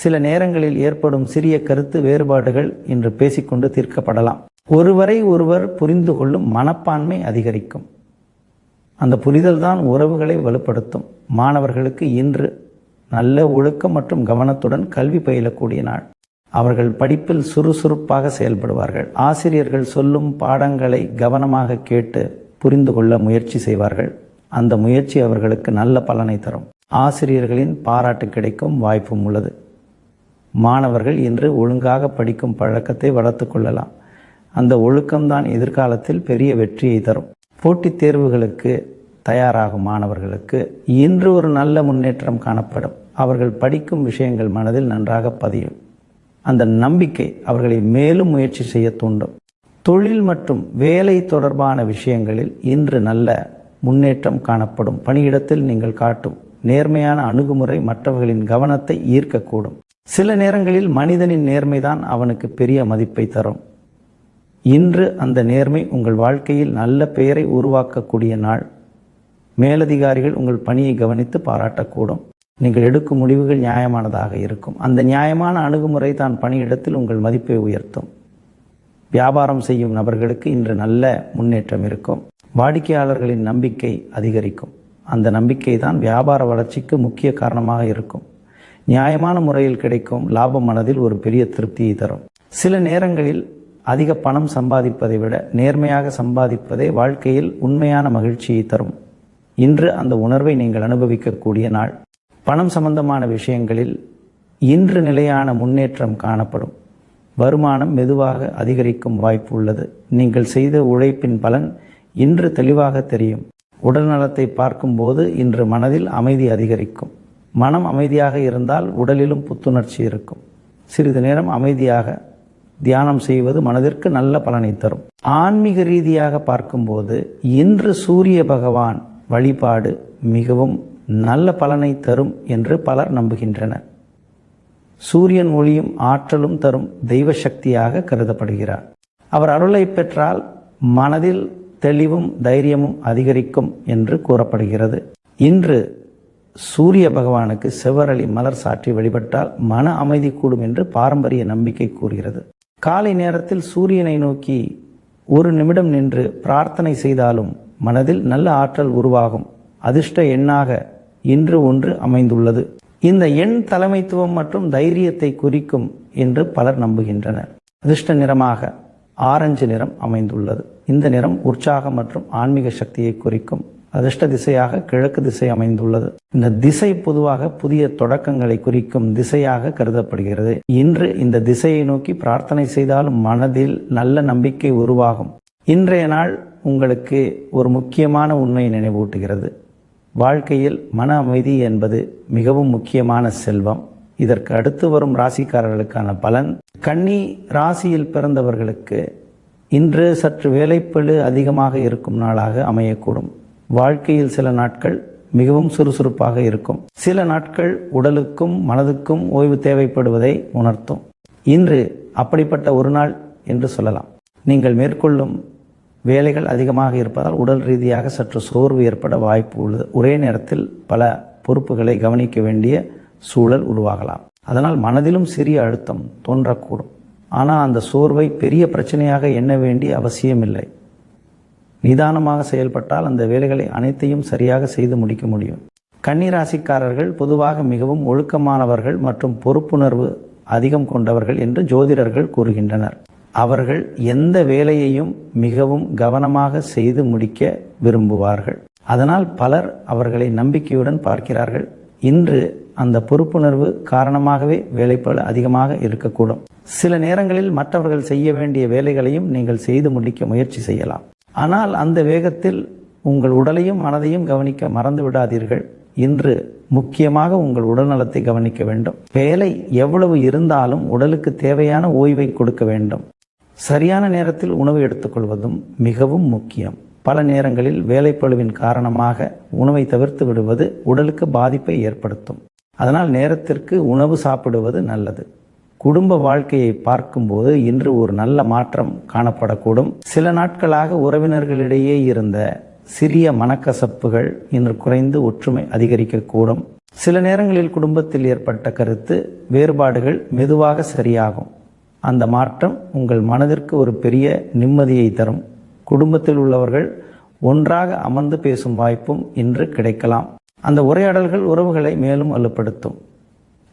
சில நேரங்களில் ஏற்படும் சிறிய கருத்து வேறுபாடுகள் இன்று பேசிக்கொண்டு தீர்க்கப்படலாம். ஒருவரை ஒருவர் புரிந்து கொள்ளும் மனப்பான்மை அதிகரிக்கும். அந்த புரிதல் தான் உறவுகளை வலுப்படுத்தும். மாணவர்களுக்கு இன்று நல்ல ஒழுக்கம் மற்றும் கவனத்துடன் கல்வி பயிலக்கூடிய நாள். அவர்கள் படிப்பில் சுறுசுறுப்பாக செயல்படுவார்கள். ஆசிரியர்கள் சொல்லும் பாடங்களை கவனமாக கேட்டு புரிந்து கொள்ள முயற்சி செய்வார்கள். அந்த முயற்சி அவர்களுக்கு நல்ல பலனை தரும். ஆசிரியர்களின் பாராட்டு கிடைக்கும் வாய்ப்பும் உள்ளது. மாணவர்கள் இன்று ஒழுங்காக படிக்கும் பழக்கத்தை வளர்த்து கொள்ளலாம். அந்த ஒழுக்கம்தான் எதிர்காலத்தில் பெரிய வெற்றியை தரும். போட்டித் தேர்வுகளுக்கு தயாராகும் மாணவர்களுக்கு இன்று ஒரு நல்ல முன்னேற்றம் காணப்படும். அவர்கள் படிக்கும் விஷயங்கள் மனதில் நன்றாக பதியும். அந்த நம்பிக்கை அவர்களை மேலும் முயற்சி செய்ய தூண்டும். தொழில் மற்றும் வேலை தொடர்பான விஷயங்களில் இன்று நல்ல முன்னேற்றம் காணப்படும். பணியிடத்தில் நீங்கள் காட்டும் நேர்மையான அணுகுமுறை மற்றவர்களின் கவனத்தை ஈர்க்கக்கூடும். சில நேரங்களில் மனிதனின் நேர்மைதான் அவனுக்கு பெரிய மதிப்பை தரும். இன்று அந்த நேர்மை உங்கள் வாழ்க்கையில் நல்ல பெயரை உருவாக்கக்கூடிய நாள். மேலதிகாரிகள் உங்கள் பணியை கவனித்து பாராட்டக்கூடும். நீங்கள் எடுக்கும் முடிவுகள் நியாயமானதாக இருக்கும். அந்த நியாயமான அணுகுமுறை தான் பணியிடத்தில் உங்கள் மதிப்பை உயர்த்தும். வியாபாரம் செய்யும் நபர்களுக்கு இன்று நல்ல முன்னேற்றம் இருக்கும். வாடிக்கையாளர்களின் நம்பிக்கை அதிகரிக்கும். அந்த நம்பிக்கை தான் வியாபார வளர்ச்சிக்கு முக்கிய காரணமாக இருக்கும். நியாயமான முறையில் கிடைக்கும் லாபம் மனதில் ஒரு பெரிய திருப்தியை தரும். சில நேரங்களில் அதிக பணம் சம்பாதிப்பதை விட நேர்மையாக சம்பாதிப்பதே வாழ்க்கையில் உண்மையான மகிழ்ச்சியை தரும். இன்று அந்த உணர்வை நீங்கள் அனுபவிக்கக்கூடிய நாள். பணம் சம்பந்தமான விஷயங்களில் இன்று நிலையான முன்னேற்றம் காணப்படும். வருமானம் மெதுவாக அதிகரிக்கும் வாய்ப்பு உள்ளது. நீங்கள் செய்த உழைப்பின் பலன் இன்று தெளிவாக தெரியும். உடல் நலத்தை பார்க்கும்போது இன்று மனதில் அமைதி அதிகரிக்கும். மனம் அமைதியாக இருந்தால் உடலிலும் புத்துணர்ச்சி இருக்கும். சிறிது நேரம் அமைதியாக தியானம் செய்வது மனதிற்கு நல்ல பலனை தரும். ஆன்மீக ரீதியாக பார்க்கும்போது இன்று சூரிய பகவான் வழிபாடு மிகவும் நல்ல பலனை தரும் என்று பலர் நம்புகின்றனர். சூரியன் ஒளியும் ஆற்றலும் தரும் தெய்வ சக்தியாக கருதப்படுகிறார். அவர் அருளை பெற்றால் மனதில் தெளிவும் தைரியமும் அதிகரிக்கும் என்று கூறப்படுகிறது. இன்று சூரிய பகவானுக்கு செவ்வரளி மலர் சாற்றி வழிபட்டால் மன அமைதி கூடும் என்று பாரம்பரிய நம்பிக்கை கூறுகிறது. காலை நேரத்தில் சூரியனை நோக்கி ஒரு நிமிடம் நின்று பிரார்த்தனை செய்தாலும் மனதில் நல்ல ஆற்றல் உருவாகும். அதிர்ஷ்ட எண்ணாக இன்று ஒன்று அமைந்துள்ளது. இந்த எண் தலைமைத்துவம் மற்றும் தைரியத்தை குறிக்கும் என்று பலர் நம்புகின்றனர். அதிர்ஷ்ட நிறமாக ஆரஞ்சு நிறம் அமைந்துள்ளது. இந்த நிறம் உற்சாகம் மற்றும் ஆன்மீக சக்தியை குறிக்கும். அதிர்ஷ்ட திசையாக கிழக்கு திசை அமைந்துள்ளது. இந்த திசை பொதுவாக புதிய தொடக்கங்களை குறிக்கும் திசையாக கருதப்படுகிறது. இன்று இந்த திசையை நோக்கி பிரார்த்தனை செய்தாலும் மனதில் நல்ல நம்பிக்கை உருவாகும். இன்றைய நாள் உங்களுக்கு ஒரு முக்கியமான உண்மையை நினைவூட்டுகிறது. வாழ்க்கையில் மன அமைதி என்பது மிகவும் முக்கியமான செல்வம். இதற்கு அடுத்து வரும் ராசிக்காரர்களுக்கான பலன். கன்னி ராசியில் பிறந்தவர்களுக்கு இன்று சற்று வேலைப்பளு அதிகமாக இருக்கும் நாளாக அமையக்கூடும். வாழ்க்கையில் சில நாட்கள் மிகவும் சுறுசுறுப்பாக இருக்கும். சில நாட்கள் உடலுக்கும் மனதுக்கும் ஓய்வு தேவைப்படுவதை உணர்த்தும். இன்று அப்படிப்பட்ட ஒரு நாள் என்று சொல்லலாம். நீங்கள் மேற்கொள்ளும் வேலைகள் அதிகமாக இருப்பதால் உடல் ரீதியாக சற்று சோர்வு ஏற்பட வாய்ப்பு உள்ளது. ஒரே நேரத்தில் பல பொறுப்புகளை கவனிக்க வேண்டிய சூழல் உருவாகலாம். அதனால் மனதிலும் சிறிய அழுத்தம் தோன்றக்கூடும். ஆனால் அந்த சோர்வை பெரிய பிரச்சனையாக எண்ண வேண்டிய அவசியமில்லை. நிதானமாக செயல்பட்டால் அந்த வேலைகளை அனைத்தையும் சரியாக செய்து முடிக்க முடியும். கன்னிராசிக்காரர்கள் பொதுவாக மிகவும் ஒழுக்கமானவர்கள் மற்றும் பொறுப்புணர்வு அதிகம் கொண்டவர்கள் என்று ஜோதிடர்கள் கூறுகின்றனர். அவர்கள் எந்த வேலையையும் மிகவும் கவனமாக செய்து முடிக்க விரும்புவார்கள். அதனால் பலர் அவர்களை நம்பிக்கையுடன் பார்க்கிறார்கள். இன்று அந்த பொறுப்புணர்வு காரணமாகவே வேலைப்பளு அதிகமாக இருக்கக்கூடும். சில நேரங்களில் மற்றவர்கள் செய்ய வேண்டிய வேலைகளையும் நீங்கள் செய்து முடிக்க முயற்சி செய்யலாம். ஆனால் அந்த வேகத்தில் உங்கள் உடலையும் மனதையும் கவனிக்க மறந்து விடாதீர்கள். இன்று முக்கியமாக உங்கள் உடல்நலத்தை கவனிக்க வேண்டும். வேலை எவ்வளவு இருந்தாலும் உடலுக்கு தேவையான ஓய்வை கொடுக்க வேண்டும். சரியான நேரத்தில் உணவு எடுத்துக்கொள்வதும் மிகவும் முக்கியம். பல நேரங்களில் வேலைப்பளுவின் காரணமாக உணவை தவிர்த்து விடுவது உடலுக்கு பாதிப்பை ஏற்படுத்தும். அதனால் நேரத்திற்கு உணவு சாப்பிடுவது நல்லது. குடும்ப வாழ்க்கையை பார்க்கும்போது இன்று ஒரு நல்ல மாற்றம் காணப்படக்கூடும். சில நாட்களாக உறவினர்களிடையே இருந்த சிறிய மனக்கசப்புகள் இன்று குறைந்து ஒற்றுமை அதிகரிக்கக்கூடும். சில நேரங்களில் குடும்பத்தில் ஏற்பட்ட கருத்து வேறுபாடுகள் மெதுவாக சரியாகும். அந்த மாற்றம் உங்கள் மனதிற்கு ஒரு பெரிய நிம்மதியை தரும். குடும்பத்தில் உள்ளவர்கள் ஒன்றாக அமர்ந்து பேசும் வாய்ப்பும் இன்று கிடைக்கலாம். அந்த உரையாடல்கள் உறவுகளை மேலும் வலுப்படுத்தும்.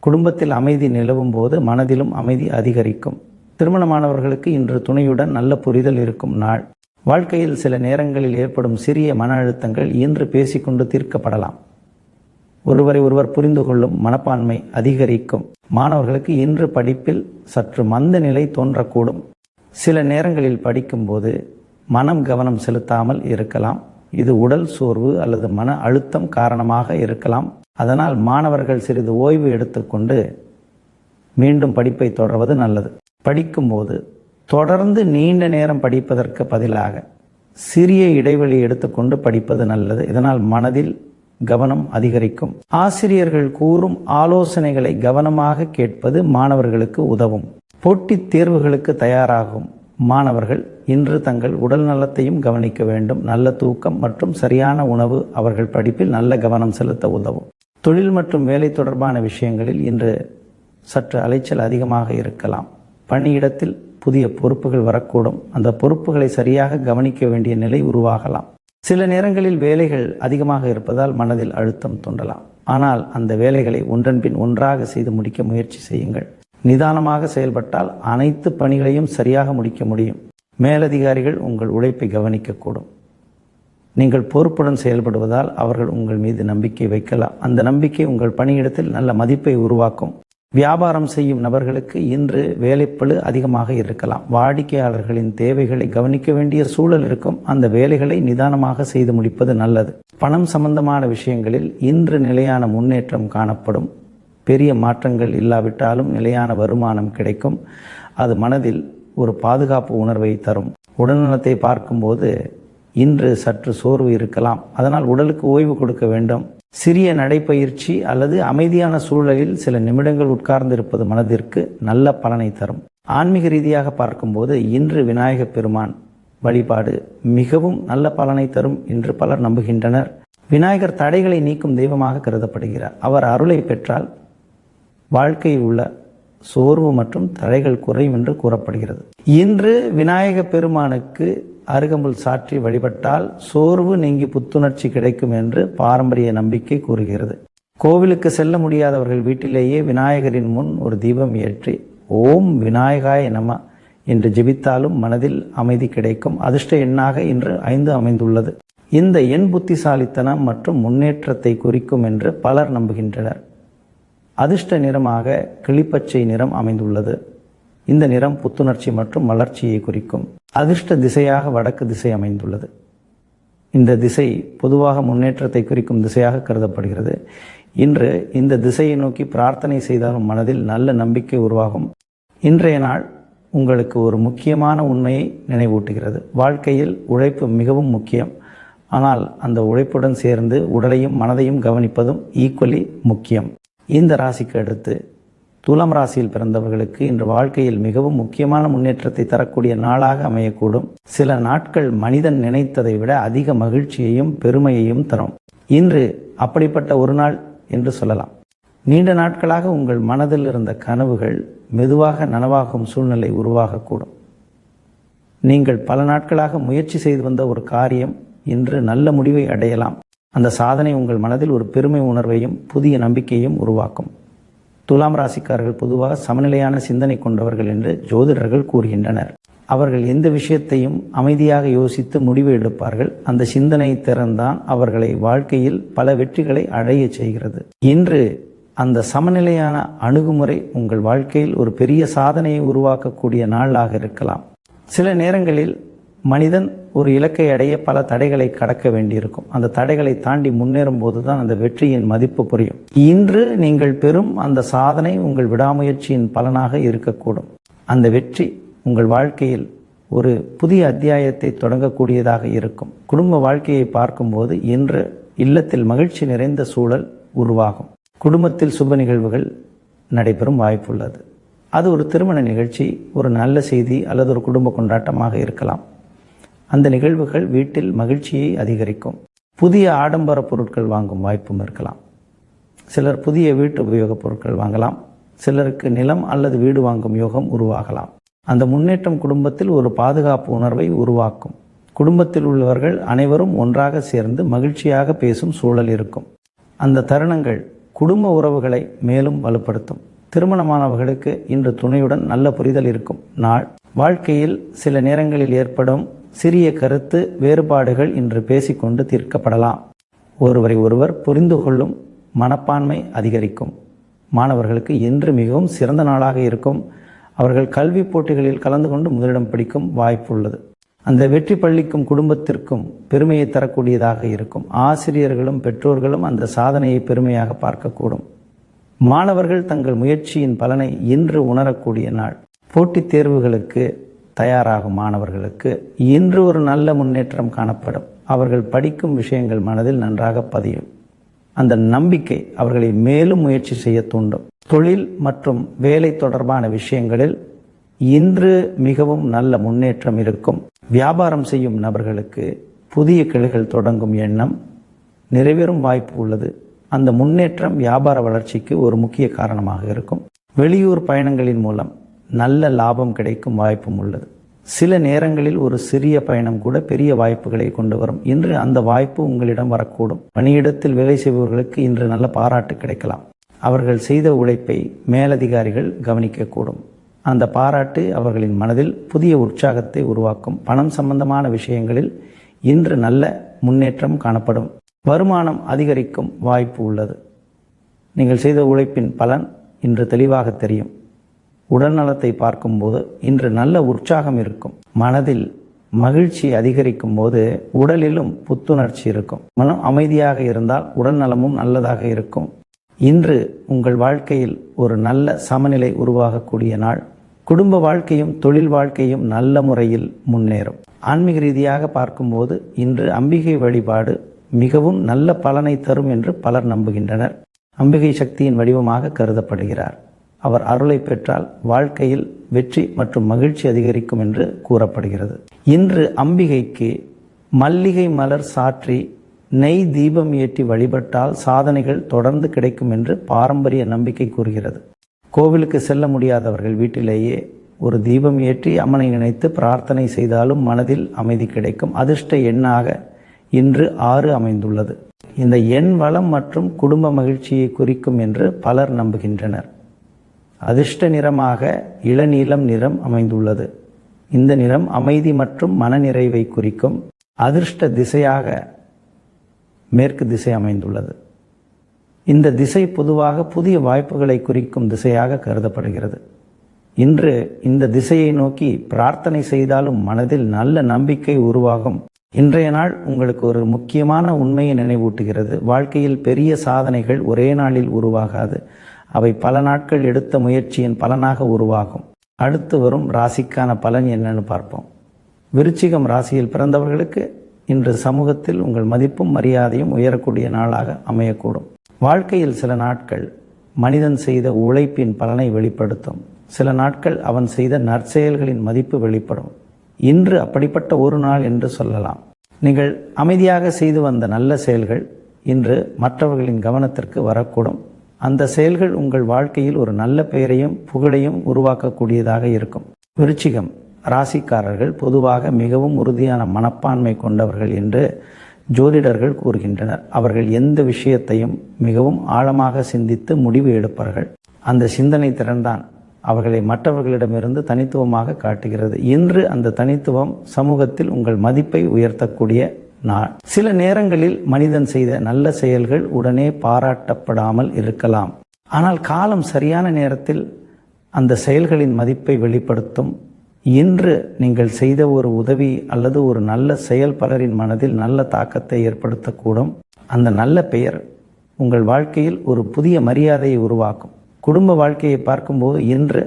குடும்பத்தில் அமைதி நிலவும் போது மனதிலும் அமைதி அதிகரிக்கும். திருமணமானவர்களுக்கு இன்று துணையுடன் நல்ல புரிதல் இருக்கும் நாள். வாழ்க்கையில் சில நேரங்களில் ஏற்படும் சிறிய மன அழுத்தங்கள் இன்று பேசிக்கொண்டு தீர்க்கப்படலாம். ஒருவரை ஒருவர் புரிந்து கொள்ளும் மனப்பான்மை அதிகரிக்கும். மாணவர்களுக்கு இன்று படிப்பில் சற்று மந்த நிலை தோன்றக்கூடும். சில நேரங்களில் படிக்கும்போது மனம் கவனம் செலுத்தாமல் இருக்கலாம். இது உடல் சோர்வு அல்லது மன அழுத்தம் காரணமாக இருக்கலாம். அதனால் மாணவர்கள் சிறிது ஓய்வு எடுத்துக்கொண்டு மீண்டும் படிப்பை தொடர்வது நல்லது. படிக்கும்போது தொடர்ந்து நீண்ட நேரம் படிப்பதற்கு பதிலாக சிறிய இடைவெளி எடுத்துக்கொண்டு படிப்பது நல்லது. இதனால் மனதில் கவனம் அதிகரிக்கும். ஆசிரியர்கள் கூறும் ஆலோசனைகளை கவனமாக கேட்பது மாணவர்களுக்கு உதவும். போட்டித் தேர்வுகளுக்கு தயாராகும் மாணவர்கள் இன்று தங்கள் உடல் நலத்தையும் கவனிக்க வேண்டும். நல்ல தூக்கம் மற்றும் சரியான உணவு அவர்கள் படிப்பில் நல்ல கவனம் செலுத்த உதவும். தொழில் மற்றும் வேலை தொடர்பான விஷயங்களில் இன்று சற்று அலைச்சல் அதிகமாக இருக்கலாம். பணியிடத்தில் புதிய பொறுப்புகள் வரக்கூடும். அந்த பொறுப்புகளை சரியாக கவனிக்க வேண்டிய நிலை உருவாகலாம். சில நேரங்களில் வேலைகள் அதிகமாக இருப்பதால் மனதில் அழுத்தம் தோன்றலாம். ஆனால் அந்த வேலைகளை ஒன்றன் பின் ஒன்றாக செய்து முடிக்க முயற்சி செய்யுங்கள். நிதானமாக செயல்பட்டால் அனைத்து பணிகளையும் சரியாக முடிக்க முடியும். மேலதிகாரிகள் உங்கள் உழைப்பை கவனிக்கக்கூடும். நீங்கள் பொறுப்புடன் செயல்படுவதால் அவர்கள் உங்கள் மீது நம்பிக்கை வைக்கலாம். அந்த நம்பிக்கை உங்கள் பணியிடத்தில் நல்ல மதிப்பை உருவாக்கும். வியாபாரம் செய்யும் நபர்களுக்கு இன்று வேலைப்பளு அதிகமாக இருக்கலாம். வாடிக்கையாளர்களின் தேவைகளை கவனிக்க வேண்டிய சூழல் இருக்கும். அந்த வேலைகளை நிதானமாக செய்து முடிப்பது நல்லது. பணம் சம்பந்தமான விஷயங்களில் இன்று நிலையான முன்னேற்றம் காணப்படும். பெரிய மாற்றங்கள் இல்லாவிட்டாலும் நிலையான வருமானம் கிடைக்கும். அது மனதில் ஒரு பாதுகாப்பு உணர்வை தரும். உடல்நலத்தை பார்க்கும்போது இன்று சற்று சோர்வு இருக்கலாம். அதனால் உடலுக்கு ஓய்வு கொடுக்க வேண்டும். சிறிய நடைப்பயிற்சி அல்லது அமைதியான சூழலில் சில நிமிடங்கள் உட்கார்ந்து இருப்பது மனதிற்கு நல்ல பலனை தரும். ஆன்மீக ரீதியாக பார்க்கும்போது இன்று விநாயகப் பெருமான் வழிபாடு மிகவும் நல்ல பலனை தரும் என்று பலர் நம்புகின்றனர். விநாயகர் தடைகளை நீக்கும் தெய்வமாக கருதப்படுகிறார். அவர் அருளை பெற்றால் வாழ்க்கையில் உள்ள சோர்வு மற்றும் தடைகள் குறையும் என்று கூறப்படுகிறது. இன்று விநாயக பெருமானுக்கு அருகம்புல் சாற்றி வழிபட்டால் சோர்வு நீங்கி புத்துணர்ச்சி கிடைக்கும் என்று பாரம்பரிய நம்பிக்கை கூறுகிறது. கோவிலுக்கு செல்ல முடியாதவர்கள் வீட்டிலேயே விநாயகரின் முன் ஒரு தீபம் ஏற்றி ஓம் விநாயகாய நம என்று ஜெபித்தாலும் மனதில் அமைதி கிடைக்கும். அதிர்ஷ்ட எண்ணாக இன்று 5 அமைந்துள்ளது. இந்த எண் புத்திசாலித்தனம் மற்றும் முன்னேற்றத்தை குறிக்கும் என்று பலர் நம்புகின்றனர். அதிர்ஷ்ட நிறமாக கிளிப்பச்சை நிறம் அமைந்துள்ளது. இந்த நிறம் புத்துணர்ச்சி மற்றும் வளர்ச்சியை குறிக்கும். அதிர்ஷ்ட திசையாக வடக்கு திசை அமைந்துள்ளது. இந்த திசை பொதுவாக முன்னேற்றத்தை குறிக்கும் திசையாக கருதப்படுகிறது. இன்று இந்த திசையை நோக்கி பிரார்த்தனை செய்தாலும் மனதில் நல்ல நம்பிக்கை உருவாகும். இன்றைய நாள் உங்களுக்கு ஒரு முக்கியமான உண்மையை நினைவூட்டுகிறது. வாழ்க்கையில் உழைப்பு மிகவும் முக்கியம். ஆனால் அந்த உழைப்புடன் சேர்ந்து உடலையும் மனதையும் கவனிப்பதும் ஈக்குவலி முக்கியம். இந்த ராசிக்கு அடுத்து துலாம் ராசியில் பிறந்தவர்களுக்கு இன்று வாழ்க்கையில் மிகவும் முக்கியமான முன்னேற்றத்தை தரக்கூடிய நாளாக அமையக்கூடும். சில நாட்கள் மனிதன் நினைத்ததை விட அதிக மகிழ்ச்சியையும் பெருமையையும் தரும். இன்று அப்படிப்பட்ட ஒரு நாள் என்று சொல்லலாம். நீண்ட நாட்களாக உங்கள் மனதில் இருந்த கனவுகள் மெதுவாக நனவாகும் சூழ்நிலை உருவாகக்கூடும். நீங்கள் பல நாட்களாக முயற்சி செய்து வந்த ஒரு காரியம் இன்று நல்ல முடிவை அடையலாம். அந்த சாதனை உங்கள் மனதில் ஒரு பெருமை உணர்வையும் புதிய நம்பிக்கையும் உருவாக்கும். துலாம் ராசிக்காரர்கள் பொதுவாக சமநிலையான சிந்தனை கொண்டவர்கள் என்று ஜோதிடர்கள் கூறுகின்றனர். அவர்கள் எந்த விஷயத்தையும் அமைதியாக யோசித்து முடிவு எடுப்பார்கள். அந்த சிந்தனை திறன்தான் அவர்களை வாழ்க்கையில் பல வெற்றிகளை அடைய செய்கிறது. இன்று அந்த சமநிலையான அணுகுமுறை உங்கள் வாழ்க்கையில் ஒரு பெரிய சாதனையை உருவாக்கக்கூடிய நாளாக இருக்கலாம். சில நேரங்களில் மனிதன் ஒரு இலக்கை அடைய பல தடைகளை கடக்க வேண்டியிருக்கும். அந்த தடைகளை தாண்டி முன்னேறும் போதுதான் அந்த வெற்றியின் மதிப்பு புரியும். இன்று நீங்கள் பெறும் அந்த சாதனை உங்கள் விடாமுயற்சியின் பலனாக இருக்கக்கூடும். அந்த வெற்றி உங்கள் வாழ்க்கையில் ஒரு புதிய அத்தியாயத்தை தொடங்கக்கூடியதாக இருக்கும். குடும்ப வாழ்க்கையை பார்க்கும்போது இன்று இல்லத்தில் மகிழ்ச்சி நிறைந்த சூழல் உருவாகும். குடும்பத்தில் சுப நிகழ்வுகள் நடைபெறும் வாய்ப்புள்ளது. அது ஒரு திருமண நிகழ்ச்சி, ஒரு நல்ல செய்தி அல்லது ஒரு குடும்ப கொண்டாட்டமாக இருக்கலாம். அந்த நிகழ்வுகள் வீட்டில் மகிழ்ச்சியை அதிகரிக்கும். புதிய ஆடம்பர பொருட்கள் வாங்கும் வாய்ப்பும் இருக்கலாம். சிலர் புதிய வீட்டு உபயோகப் பொருட்கள் வாங்கலாம். சிலருக்கு நிலம் அல்லது வீடு வாங்கும் யோகம் உருவாகலாம். அந்த முன்னேற்றம் குடும்பத்தில் ஒரு பாதுகாப்பு உணர்வை உருவாக்கும். குடும்பத்தில் உள்ளவர்கள் அனைவரும் ஒன்றாக சேர்ந்து மகிழ்ச்சியாக பேசும் சூழல் இருக்கும். அந்த தருணங்கள் குடும்ப உறவுகளை மேலும் வலுப்படுத்தும். திருமணமானவர்களுக்கு இன்று துணையுடன் நல்ல புரிதல் இருக்கும் நாள். வாழ்க்கையில் சில நேரங்களில் ஏற்படும் சிறிய கருத்து வேறுபாடுகள் இன்று பேசிக்கொண்டு தீர்க்கப்படலாம். ஒருவரை ஒருவர் புரிந்து கொள்ளும் மனப்பான்மை அதிகரிக்கும். மாணவர்களுக்கு இன்று மிகவும் சிறந்த நாளாக இருக்கும். அவர்கள் கல்வி போட்டிகளில் கலந்து கொண்டு முதலிடம் பிடிக்கும் வாய்ப்பு உள்ளது. அந்த வெற்றி பள்ளிக்கும் குடும்பத்திற்கும் பெருமையை தரக்கூடியதாக இருக்கும். ஆசிரியர்களும் பெற்றோர்களும் அந்த சாதனையை பெருமையாக பார்க்கக்கூடும். மாணவர்கள் தங்கள் முயற்சியின் பலனை இன்று உணரக்கூடிய நாள். போட்டித் தேர்வுகளுக்கு தயாராகும் மாணவர்களுக்கு இன்று ஒரு நல்ல முன்னேற்றம் காணப்படும். அவர்கள் படிக்கும் விஷயங்கள் மனதில் நன்றாக பதியும். அந்த நம்பிக்கை அவர்களை மேலும் முயற்சி செய்ய தூண்டும். தொழில் மற்றும் வேலை தொடர்பான விஷயங்களில் இன்று மிகவும் நல்ல முன்னேற்றம் இருக்கும். வியாபாரம் செய்யும் நபர்களுக்கு புதிய கிளைகள் தொடங்கும் எண்ணம் நிறைவேறும் வாய்ப்பு உள்ளது. அந்த முன்னேற்றம் வியாபார வளர்ச்சிக்கு ஒரு முக்கிய காரணமாக இருக்கும். வெளியூர் பயணங்களின் மூலம் நல்ல லாபம் கிடைக்கும் வாய்ப்பும் உள்ளது. சில நேரங்களில் ஒரு சிறிய பயணம் கூட பெரிய வாய்ப்புகளை கொண்டு வரும். இன்று அந்த வாய்ப்பு உங்களிடம் வரக்கூடும். பணியிடத்தில் வேலை செய்பவர்களுக்கு இன்று நல்ல பாராட்டு கிடைக்கலாம். அவர்கள் செய்த உழைப்பை மேலதிகாரிகள் கவனிக்கக்கூடும். அந்த பாராட்டு அவர்களின் மனதில் புதிய உற்சாகத்தை உருவாக்கும். பணம் சம்பந்தமான விஷயங்களில் இன்று நல்ல முன்னேற்றம் காணப்படும். வருமானம் அதிகரிக்கும் வாய்ப்பு உள்ளது. நீங்கள் செய்த உழைப்பின் பலன் இன்று தெளிவாக தெரியும். உடல் நலத்தை பார்க்கும்போது இன்று நல்ல உற்சாகம் இருக்கும். மனதில் மகிழ்ச்சி அதிகரிக்கும் போது உடலிலும் புத்துணர்ச்சி இருக்கும். மனம் அமைதியாக இருந்தால் உடல் நலமும் நல்லதாக இருக்கும். இன்று உங்கள் வாழ்க்கையில் ஒரு நல்ல சமநிலை உருவாகக்கூடிய நாள். குடும்ப வாழ்க்கையும் தொழில் வாழ்க்கையும் நல்ல முறையில் முன்னேறும். ஆன்மீக ரீதியாக பார்க்கும்போது இன்று அம்பிகை வழிபாடு மிகவும் நல்ல பலனை தரும் என்று பலர் நம்புகின்றனர். அம்பிகை சக்தியின் வடிவமாக கருதப்படுகிறார். அவர் அருளை பெற்றால் வாழ்க்கையில் வெற்றி மற்றும் மகிழ்ச்சி அதிகரிக்கும் என்று கூறப்படுகிறது. இன்று அம்பிகைக்கு மல்லிகை மலர் சாற்றி நெய் தீபம் ஏற்றி வழிபட்டால் சாதனைகள் தொடர்ந்து கிடைக்கும் என்று பாரம்பரிய நம்பிக்கை கூறுகிறது. கோவிலுக்கு செல்ல முடியாதவர்கள் வீட்டிலேயே ஒரு தீபம் ஏற்றி அம்மனை நினைத்து பிரார்த்தனை செய்தாலும் மனதில் அமைதி கிடைக்கும். அதிர்ஷ்ட எண்ணாக இன்று 6 அமைந்துள்ளது. இந்த எண் வளம் மற்றும் குடும்ப மகிழ்ச்சியை குறிக்கும் என்று பலர் நம்புகின்றனர். அதிர்ஷ்ட நிறமாக இளநீலம் நிறம் அமைந்துள்ளது. இந்த நிறம் அமைதி மற்றும் மனநிறைவை குறிக்கும். அதிர்ஷ்ட திசையாக மேற்கு திசை அமைந்துள்ளது. இந்த திசை பொதுவாக புதிய வாய்ப்புகளை குறிக்கும் திசையாக கருதப்படுகிறது. இன்று இந்த திசையை நோக்கி பிரார்த்தனை செய்தாலும் மனதில் நல்ல நம்பிக்கை உருவாகும். இன்றைய நாள் உங்களுக்கு ஒரு முக்கியமான உண்மையை நினைவூட்டுகிறது. வாழ்க்கையில் பெரிய சாதனைகள் ஒரே நாளில் உருவாகாது. அவை பல நாட்கள் எடுத்த முயற்சியின் பலனாக உருவாகும். அடுத்து வரும் ராசிக்கான பலன் என்னன்னு பார்ப்போம். விருச்சிகம் ராசியில் பிறந்தவர்களுக்கு இன்று சமூகத்தில் உங்கள் மதிப்பும் மரியாதையும் உயரக்கூடிய நாளாக அமையக்கூடும். வாழ்க்கையில் சில நாட்கள் மனிதன் செய்த உழைப்பின் பலனை வெளிப்படுத்தும். சில நாட்கள் அவன் செய்த நற்செயல்களின் மதிப்பு வெளிப்படும். இன்று அப்படிப்பட்ட ஒரு நாள் என்று சொல்லலாம். நீங்கள் அமைதியாக செய்து வந்த நல்ல செயல்கள் இன்று மற்றவர்களின் கவனத்திற்கு வரக்கூடும். அந்த செயல்கள் உங்கள் வாழ்க்கையில் ஒரு நல்ல பெயரையும் புகழையும் உருவாக்கக்கூடியதாக இருக்கும். விருச்சிகம் ராசிக்காரர்கள் பொதுவாக மிகவும் உறுதியான மனப்பான்மை கொண்டவர்கள் என்று ஜோதிடர்கள் கூறுகின்றனர். அவர்கள் எந்த விஷயத்தையும் மிகவும் ஆழமாக சிந்தித்து முடிவு எடுப்பார்கள். அந்த சிந்தனை திறன்தான் அவர்களை மற்றவர்களிடமிருந்து தனித்துவமாக காட்டுகிறது. இன்று அந்த தனித்துவம் சமூகத்தில் உங்கள் மதிப்பை உயர்த்தக்கூடிய நாள். சில நேரங்களில் மனிதன் செய்த நல்ல செயல்கள் உடனே பாராட்டப்படாமல் இருக்கலாம். ஆனால் காலம் சரியான நேரத்தில் அந்த செயல்களின் மதிப்பை வெளிப்படுத்தும். இன்று நீங்கள் செய்த ஒரு உதவி அல்லது ஒரு நல்ல செயல் பலரின் மனதில் நல்ல தாக்கத்தை ஏற்படுத்தக்கூடும். அந்த நல்ல பெயர் உங்கள் வாழ்க்கையில் ஒரு புதிய மரியாதையை உருவாக்கும். குடும்ப வாழ்க்கையை பார்க்கும்போது இன்று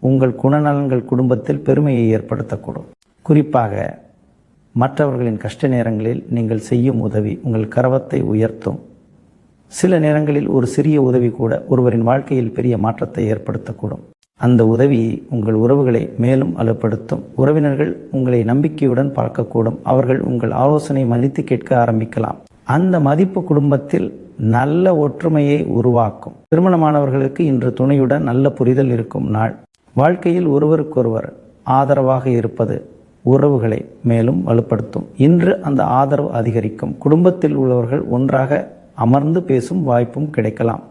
உங்கள் குணநலன்கள் குடும்பத்தில் பெருமையை ஏற்படுத்தக்கூடும். குறிப்பாக மற்றவர்களின் கஷ்ட நேரங்களில் நீங்கள் செய்யும் உதவி உங்கள் கரவத்தை உயர்த்தும். சில நேரங்களில் ஒரு சிறிய உதவி கூட ஒருவரின் வாழ்க்கையில் பெரிய மாற்றத்தை ஏற்படுத்தக்கூடும். அந்த உதவி உங்கள் உறவுகளை மேலும் வலுப்படுத்தும். உறவினர்கள் உங்களை நம்பிக்கையுடன் பார்க்கக்கூடும். அவர்கள் உங்கள் ஆலோசனை மதித்து கேட்க ஆரம்பிக்கலாம். அந்த மதிப்பு குடும்பத்தில் நல்ல ஒற்றுமையை உருவாக்கும். திருமணமானவர்களுக்கு இன்று துணையுடன் நல்ல புரிதல் இருக்கும் நாள். வாழ்க்கையில் ஒருவருக்கொருவர் ஆதரவாக இருப்பது உறவுகளை மேலும் வலுப்படுத்தும். இன்று அந்த ஆதரவு அதிகரிக்கும். குடும்பத்தில் உள்ளவர்கள் ஒன்றாக அமர்ந்து பேசும் வாய்ப்பும் கிடைக்கலாம்.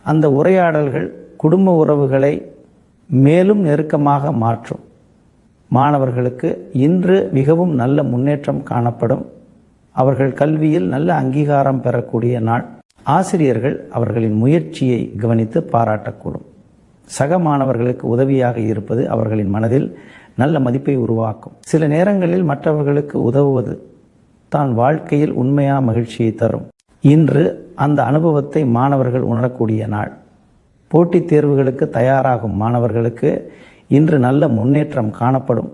அந்த உரையாடல்கள் குடும்ப உறவுகளை மேலும் நெருக்கமாக மாற்றும். மாணவர்களுக்கு இன்று மிகவும் நல்ல முன்னேற்றம் காணப்படும். அவர்கள் கல்வியில் நல்ல அங்கீகாரம் பெறக்கூடிய நாள். ஆசிரியர்கள் அவர்களின் முயற்சியை கவனித்து பாராட்டக்கூடும். சக மாணவர்களுக்கு உதவியாக இருப்பது அவர்களின் மனதில் நல்ல மதிப்பை உருவாக்கும். சில நேரங்களில் மற்றவர்களுக்கு உதவுவது தான் வாழ்க்கையில் உண்மையான மகிழ்ச்சியை தரும். இன்று அந்த அனுபவத்தை மாணவர்கள் உணரக்கூடிய நாள். போட்டித் தேர்வுகளுக்கு தயாராகும் மாணவர்களுக்கு இன்று நல்ல முன்னேற்றம் காணப்படும்.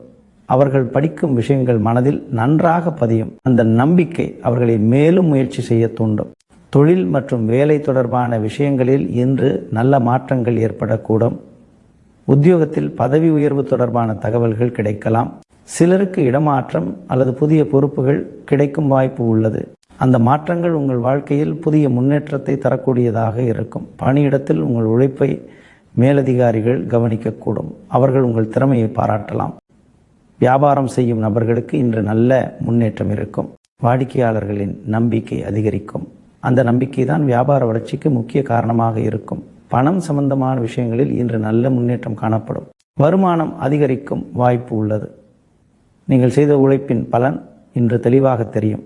அவர்கள் படிக்கும் விஷயங்கள் மனதில் நன்றாக பதியும். அந்த நம்பிக்கை அவர்களை மேலும் முயற்சி செய்ய தூண்டும். தொழில் மற்றும் வேலை தொடர்பான விஷயங்களில் இன்று நல்ல மாற்றங்கள் ஏற்படக்கூடும். உத்தியோகத்தில் பதவி உயர்வு தொடர்பான தகவல்கள் கிடைக்கலாம். சிலருக்கு இடமாற்றம் அல்லது புதிய பொறுப்புகள் கிடைக்கும் வாய்ப்பு உள்ளது. அந்த மாற்றங்கள் உங்கள் வாழ்க்கையில் புதிய முன்னேற்றத்தை தரக்கூடியதாக இருக்கும். பணியிடத்தில் உங்கள் உழைப்பை மேலதிகாரிகள் கவனிக்கக்கூடும். அவர்கள் உங்கள் திறமையை பாராட்டலாம். வியாபாரம் செய்யும் நபர்களுக்கு இன்று நல்ல முன்னேற்றம் இருக்கும். வாடிக்கையாளர்களின் நம்பிக்கை அதிகரிக்கும். அந்த நம்பிக்கை தான் வியாபார வளர்ச்சிக்கு முக்கிய காரணமாக இருக்கும். பணம் சம்பந்தமான விஷயங்களில் இன்று நல்ல முன்னேற்றம் காணப்படும். வருமானம் அதிகரிக்கும் வாய்ப்பு உள்ளது. நீங்கள் செய்த உழைப்பின் பலன் இன்று தெளிவாக தெரியும்.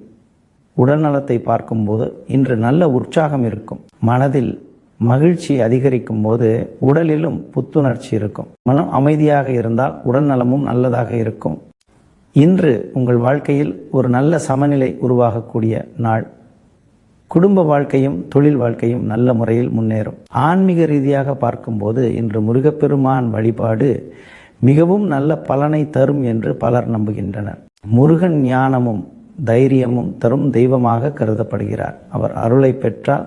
உடல் நலத்தை பார்க்கும்போது இன்று நல்ல உற்சாகம் இருக்கும். மனதில் மகிழ்ச்சி அதிகரிக்கும் போது உடலிலும் புத்துணர்ச்சி இருக்கும். மனம் அமைதியாக இருந்தால் உடல் நலமும் நல்லதாக இருக்கும். இன்று உங்கள் வாழ்க்கையில் ஒரு நல்ல சமநிலை உருவாகக்கூடிய நாள். குடும்ப வாழ்க்கையும் தொழில் வாழ்க்கையும் நல்ல முறையில் முன்னேறும். ஆன்மீக ரீதியாக பார்க்கும்போது இன்று முருகப்பெருமான் வழிபாடு மிகவும் நல்ல பலனை தரும் என்று பலர் நம்புகின்றனர். முருகன் ஞானமும் தைரியமும் தரும் தெய்வமாக கருதப்படுகிறார். அவர் அருளை பெற்றால்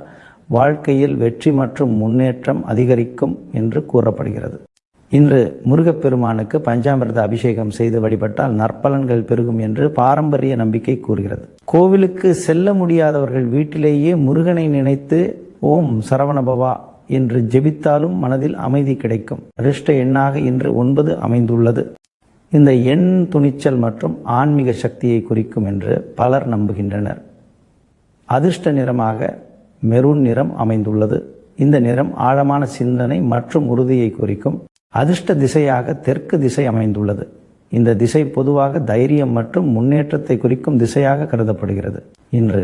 வாழ்க்கையில் வெற்றி மற்றும் முன்னேற்றம் அதிகரிக்கும் என்று கூறப்படுகிறது. இன்று முருகப்பெருமானுக்கு பஞ்சாமிர்த அபிஷேகம் செய்து வழிபட்டால் நற்பலன்கள் பெருகும் என்று பாரம்பரிய நம்பிக்கை கூறுகிறது. கோவிலுக்கு செல்ல முடியாதவர்கள் வீட்டிலேயே முருகனை நினைத்து ஓம் சரவணபவா என்று ஜெபித்தாலும் மனதில் அமைதி கிடைக்கும். அதிர்ஷ்ட எண்ணாக இன்று 9 அமைந்துள்ளது. இந்த எண் துணிச்சல் மற்றும் ஆன்மீக சக்தியை குறிக்கும் என்று பலர் நம்புகின்றனர். அதிர்ஷ்ட நிறமாக மெரூன் நிறம் அமைந்துள்ளது. இந்த நிறம் ஆழமான சிந்தனை மற்றும் உறுதியை குறிக்கும். அதிர்ஷ்ட திசையாக தெற்கு திசை அமைந்துள்ளது. இந்த திசை பொதுவாக தைரியம் மற்றும் முன்னேற்றத்தை குறிக்கும் திசையாக கருதப்படுகிறது. இன்று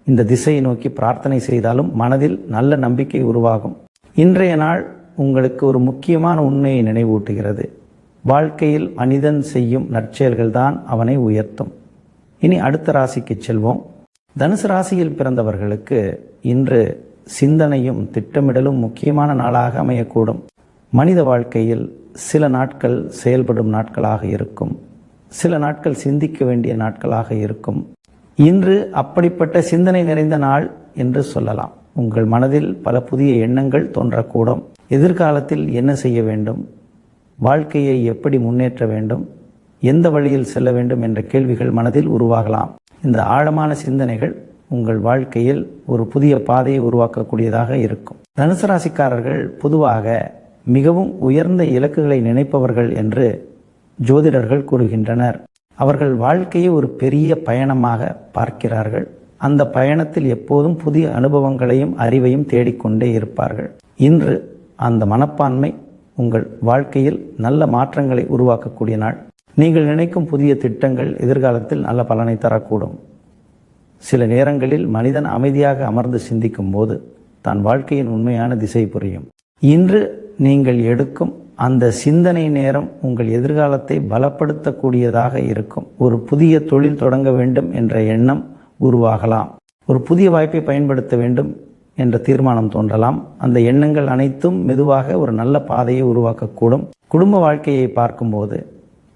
இந்த திசையை நோக்கி பிரார்த்தனை செய்தாலும் மனதில் நல்ல நம்பிக்கை உருவாகும். இன்றைய நாள் உங்களுக்கு ஒரு முக்கியமான உண்மையை நினைவூட்டுகிறது. வாழ்க்கையில் மனிதன் செய்யும் நற்செயல்கள் தான் அவனை உயர்த்தும். இனி அடுத்த ராசிக்கு செல்வோம். தனுசு ராசியில் பிறந்தவர்களுக்கு இன்று சிந்தனையும் திட்டமிடலும் முக்கியமான நாளாக அமையக்கூடும். மனித வாழ்க்கையில் சில நாட்கள் செயல்படும் நாட்களாக இருக்கும். சில நாட்கள் சிந்திக்க வேண்டிய நாட்களாக இருக்கும். இன்று அப்படிப்பட்ட சிந்தனை நிறைந்த நாள் என்று சொல்லலாம். உங்கள் மனதில் பல புதிய எண்ணங்கள் தோன்றக்கூடும். எதிர்காலத்தில் என்ன செய்ய வேண்டும், வாழ்க்கையை எப்படி முன்னேற்ற வேண்டும், எந்த வழியில் செல்ல வேண்டும் என்ற கேள்விகள் மனதில் உருவாகலாம். இந்த ஆழமான சிந்தனைகள் உங்கள் வாழ்க்கையில் ஒரு புதிய பாதையை உருவாக்கக்கூடியதாக இருக்கும். தனுசு ராசிக்காரர்கள் பொதுவாக மிகவும் உயர்ந்த இலக்குகளை நினைப்பவர்கள் என்று ஜோதிடர்கள் கூறுகின்றனர். அவர்கள் வாழ்க்கையை ஒரு பெரிய பயணமாக பார்க்கிறார்கள். அந்த பயணத்தில் எப்போதும் புதிய அனுபவங்களையும் அறிவையும் தேடிக்கொண்டே இருப்பார்கள். இன்று அந்த மனப்பான்மை உங்கள் வாழ்க்கையில் நல்ல மாற்றங்களை உருவாக்கக்கூடிய நாள். நீங்கள் நினைக்கும் புதிய திட்டங்கள் எதிர்காலத்தில் நல்ல பலனை தரக்கூடும். சில நேரங்களில் மனிதன் அமைதியாக அமர்ந்து சிந்திக்கும் போது தன் வாழ்க்கையின் உண்மையான திசை புரியும். இன்று நீங்கள் எடுக்கும் அந்த சிந்தனை நேரம் உங்கள் எதிர்காலத்தை பலப்படுத்தக்கூடியதாக இருக்கும். ஒரு புதிய தொழில் தொடங்க வேண்டும் என்ற எண்ணம் உருவாகலாம். ஒரு புதிய வாய்ப்பை பயன்படுத்த வேண்டும் என்ற தீர்மானம் தோன்றலாம். அந்த எண்ணங்கள் அனைத்தும் மெதுவாக ஒரு நல்ல பாதையை உருவாக்கக்கூடும். குடும்ப வாழ்க்கையை பார்க்கும்போது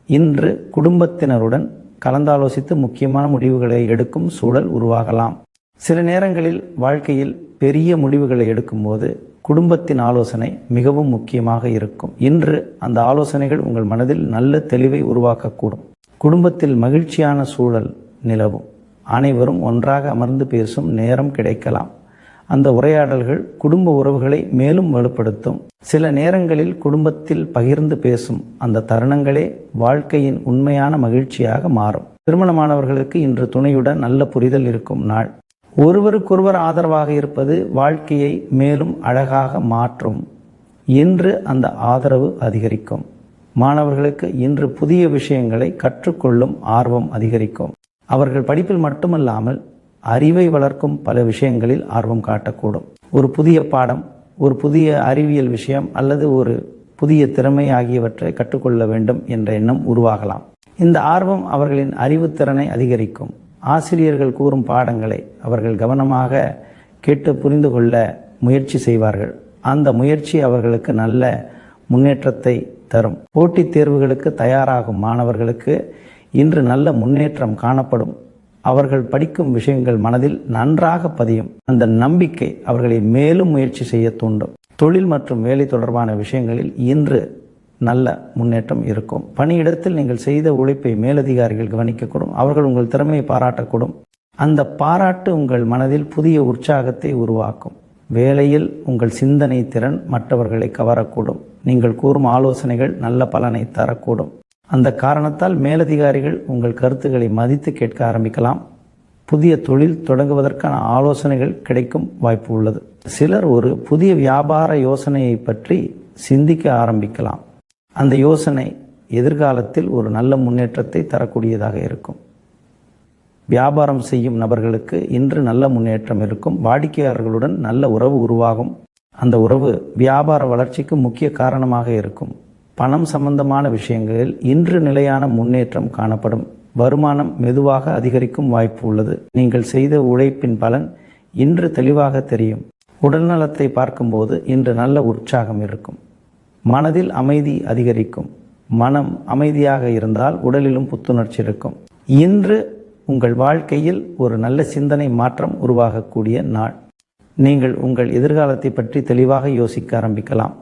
இன்று குடும்பத்தினருடன் கலந்தாலோசித்து முக்கியமான முடிவுகளை எடுக்கும் சூழல் உருவாகலாம். சில நேரங்களில் வாழ்க்கையில் பெரிய முடிவுகளை எடுக்கும்போது குடும்பத்தின் ஆலோசனை மிகவும் முக்கியமாக இருக்கும். இன்று அந்த ஆலோசனைகள் உங்கள் மனதில் நல்ல தெளிவை உருவாக்கக்கூடும். குடும்பத்தில் மகிழ்ச்சியான சூழல் நிலவும். அனைவரும் ஒன்றாக அமர்ந்து பேசும் நேரம் கிடைக்கலாம். அந்த உரையாடல்கள் குடும்ப உறவுகளை மேலும் வலுப்படுத்தும். சில நேரங்களில் குடும்பத்தில் பகிர்ந்து பேசும் அந்த தருணங்களே வாழ்க்கையின் உண்மையான மகிழ்ச்சியாக மாறும். திருமணமானவர்களுக்கு இன்று துணையுடன் நல்ல புரிதல் இருக்கும் நாள். ஒருவருக்கொருவர் ஆதரவாக இருப்பது வாழ்க்கையை மேலும் அழகாக மாற்றும். இன்று அந்த ஆதரவு அதிகரிக்கும். மாணவர்களுக்கு இன்று புதிய விஷயங்களை கற்றுக்கொள்ளும் ஆர்வம் அதிகரிக்கும். அவர்கள் படிப்பில் மட்டுமல்லாமல் அறிவை வளர்க்கும் பல விஷயங்களில் ஆர்வம் காட்டக்கூடும். ஒரு புதிய பாடம், ஒரு புதிய அறிவியல் விஷயம் அல்லது ஒரு புதிய திறமை ஆகியவற்றை கற்றுக்கொள்ள வேண்டும் என்ற எண்ணம் உருவாகலாம். இந்த ஆர்வம் அவர்களின் அறிவுத்திறனை அதிகரிக்கும். ஆசிரியர்கள் கூறும் பாடங்களை அவர்கள் கவனமாக கேட்டு புரிந்து கொள்ள முயற்சி செய்வார்கள். அந்த முயற்சி அவர்களுக்கு நல்ல முன்னேற்றத்தை தரும். போட்டித் தேர்வுகளுக்கு தயாராகும் மாணவர்களுக்கு இன்று நல்ல முன்னேற்றம் காணப்படும். அவர்கள் படிக்கும் விஷயங்கள் மனதில் நன்றாக பதியும். அந்த நம்பிக்கை அவர்களை மேலும் முயற்சி செய்ய தூண்டும். தொழில் மற்றும் வேலை தொடர்பான விஷயங்களில் இன்று நல்ல முன்னேற்றம் இருக்கும். பணியிடத்தில் நீங்கள் செய்த உழைப்பை மேலதிகாரிகள் கவனிக்கக்கூடும். அவர்கள் உங்கள் திறமையை பாராட்டக்கூடும். அந்த பாராட்டு உங்கள் மனதில் புதிய உற்சாகத்தை உருவாக்கும். வேலையில் உங்கள் சிந்தனை திறன் மற்றவர்களை கவரக்கூடும். நீங்கள் கூறும் ஆலோசனைகள் நல்ல பலனை தரக்கூடும். அந்த காரணத்தால் மேலதிகாரிகள் உங்கள் கருத்துக்களை மதித்து கேட்க ஆரம்பிக்கலாம். புதிய தொழில் தொடங்குவதற்கான ஆலோசனைகள் கிடைக்கும் வாய்ப்பு உள்ளது. சிலர் ஒரு புதிய வியாபார யோசனையை பற்றி சிந்திக்க ஆரம்பிக்கலாம். அந்த யோசனை எதிர்காலத்தில் ஒரு நல்ல முன்னேற்றத்தை தரக்கூடியதாக இருக்கும். வியாபாரம் செய்யும் நபர்களுக்கு இன்று நல்ல முன்னேற்றம் இருக்கும். வாடிக்கையாளர்களுடன் நல்ல உறவு உருவாகும். அந்த உறவு வியாபார வளர்ச்சிக்கு முக்கிய காரணமாக இருக்கும். பணம் சம்பந்தமான விஷயங்களில் இன்று நிலையான முன்னேற்றம் காணப்படும். வருமானம் மெதுவாக அதிகரிக்கும் வாய்ப்பு உள்ளது. நீங்கள் செய்த உழைப்பின் பலன் இன்று தெளிவாக தெரியும். உடல்நலத்தை பார்க்கும்போது இன்று நல்ல உற்சாகம் இருக்கும். மனதில் அமைதி அதிகரிக்கும். மனம் அமைதியாக இருந்தால் உடலிலும் புத்துணர்ச்சி இருக்கும். இன்று உங்கள் வாழ்க்கையில் ஒரு நல்ல சிந்தனை மாற்றம் உருவாகக்கூடிய நாள். நீங்கள் உங்கள் எதிர்காலத்தை பற்றி தெளிவாக யோசிக்க ஆரம்பிக்கலாம்.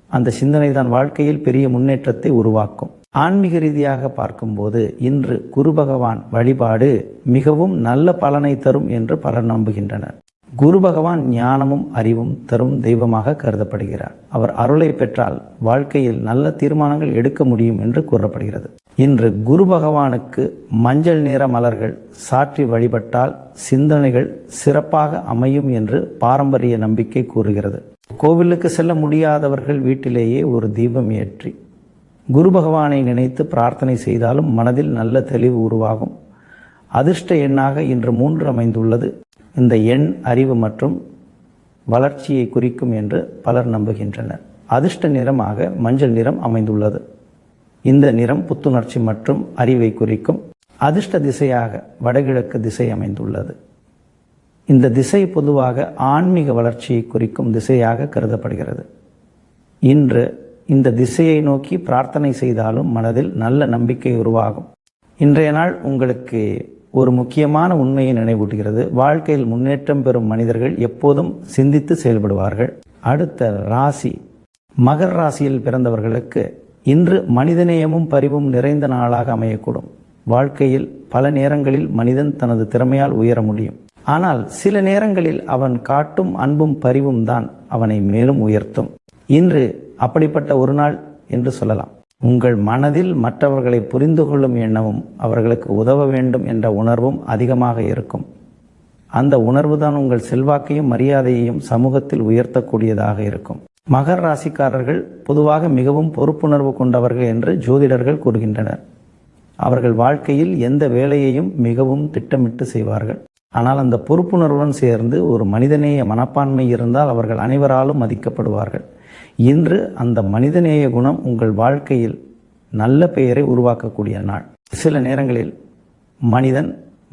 அந்த சிந்தனை தான் வாழ்க்கையில் பெரிய முன்னேற்றத்தை உருவாக்கும். ஆன்மீக ரீதியாக பார்க்கும்போது இன்று குரு பகவான் வழிபாடு மிகவும் நல்ல பலனை தரும் என்று பலர் நம்புகின்றனர். குரு பகவான் ஞானமும் அறிவும் தரும் தெய்வமாக கருதப்படுகிறார். அவர் அருளை பெற்றால் வாழ்க்கையில் நல்ல தீர்மானங்கள் எடுக்க முடியும் என்று கூறப்படுகிறது. இன்று குரு பகவானுக்கு மஞ்சள் நிற மலர்கள் சாற்றி வழிபட்டால் சிந்தனைகள் சிறப்பாக அமையும் என்று பாரம்பரிய நம்பிக்கை கூறுகிறது. கோவிலுக்கு செல்ல முடியாதவர்கள் வீட்டிலேயே ஒரு தீபம் ஏற்றி குரு பகவானை நினைத்து பிரார்த்தனை செய்தாலும் மனதில் நல்ல தெளிவு உருவாகும். அதிர்ஷ்ட எண்ணாக இன்று 3 அமைந்துள்ளது. இந்த எண் அறிவு மற்றும் வளர்ச்சியை குறிக்கும் என்று பலர் நம்புகின்றனர். அதிர்ஷ்ட நிறமாக மஞ்சள் நிறம் அமைந்துள்ளது. இந்த நிறம் புத்துணர்ச்சி மற்றும் அறிவை குறிக்கும். அதிர்ஷ்ட திசையாக வடகிழக்கு திசை அமைந்துள்ளது. இந்த திசை பொதுவாக ஆன்மீக வளர்ச்சியை குறிக்கும் திசையாக கருதப்படுகிறது. இன்று இந்த திசையை நோக்கி பிரார்த்தனை செய்தாலும் மனதில் நல்ல நம்பிக்கை உருவாகும். இன்றைய நாள் உங்களுக்கு ஒரு முக்கியமான உண்மையை நினைவூட்டுகிறது. வாழ்க்கையில் முன்னேற்றம் பெறும் மனிதர்கள் எப்போதும் சிந்தித்து செயல்படுவார்கள். அடுத்த ராசி மகர ராசியில் பிறந்தவர்களுக்கு இன்று மனிதநேயமும் பரிவும் நிறைந்த நாளாக அமையக்கூடும். வாழ்க்கையில் பல நேரங்களில் மனிதன் தனது திறமையால் உயர முடியும். ஆனால் சில நேரங்களில் அவன் காட்டும் அன்பும் பரிவும் தான் அவனை மேலும் உயர்த்தும். இன்று அப்படிப்பட்ட ஒரு நாள் என்று சொல்லலாம். உங்கள் மனதில் மற்றவர்களை புரிந்து கொள்ளும் எண்ணமும் அவர்களுக்கு உதவ வேண்டும் என்ற உணர்வும் அதிகமாக இருக்கும். அந்த உணர்வு தான் உங்கள் செல்வாக்கையும் மரியாதையையும் சமூகத்தில் உயர்த்தக்கூடியதாக இருக்கும். மகர ராசிக்காரர்கள் பொதுவாக மிகவும் பொறுப்புணர்வு கொண்டவர்கள் என்று ஜோதிடர்கள் கூறுகின்றனர். அவர்கள் வாழ்க்கையில் எந்த வேலையையும் மிகவும் திட்டமிட்டு செய்வார்கள். ஆனால் அந்த பொறுப்புணர்வுடன் சேர்ந்து ஒரு மனிதநேய மனப்பான்மை இருந்தால் அவர்கள் அனைவராலும் மதிக்கப்படுவார்கள். இன்று அந்த மனிதநேய குணம் உங்கள் வாழ்க்கையில் நல்ல பெயரை உருவாக்கக்கூடிய நாள். சில நேரங்களில் மனிதன்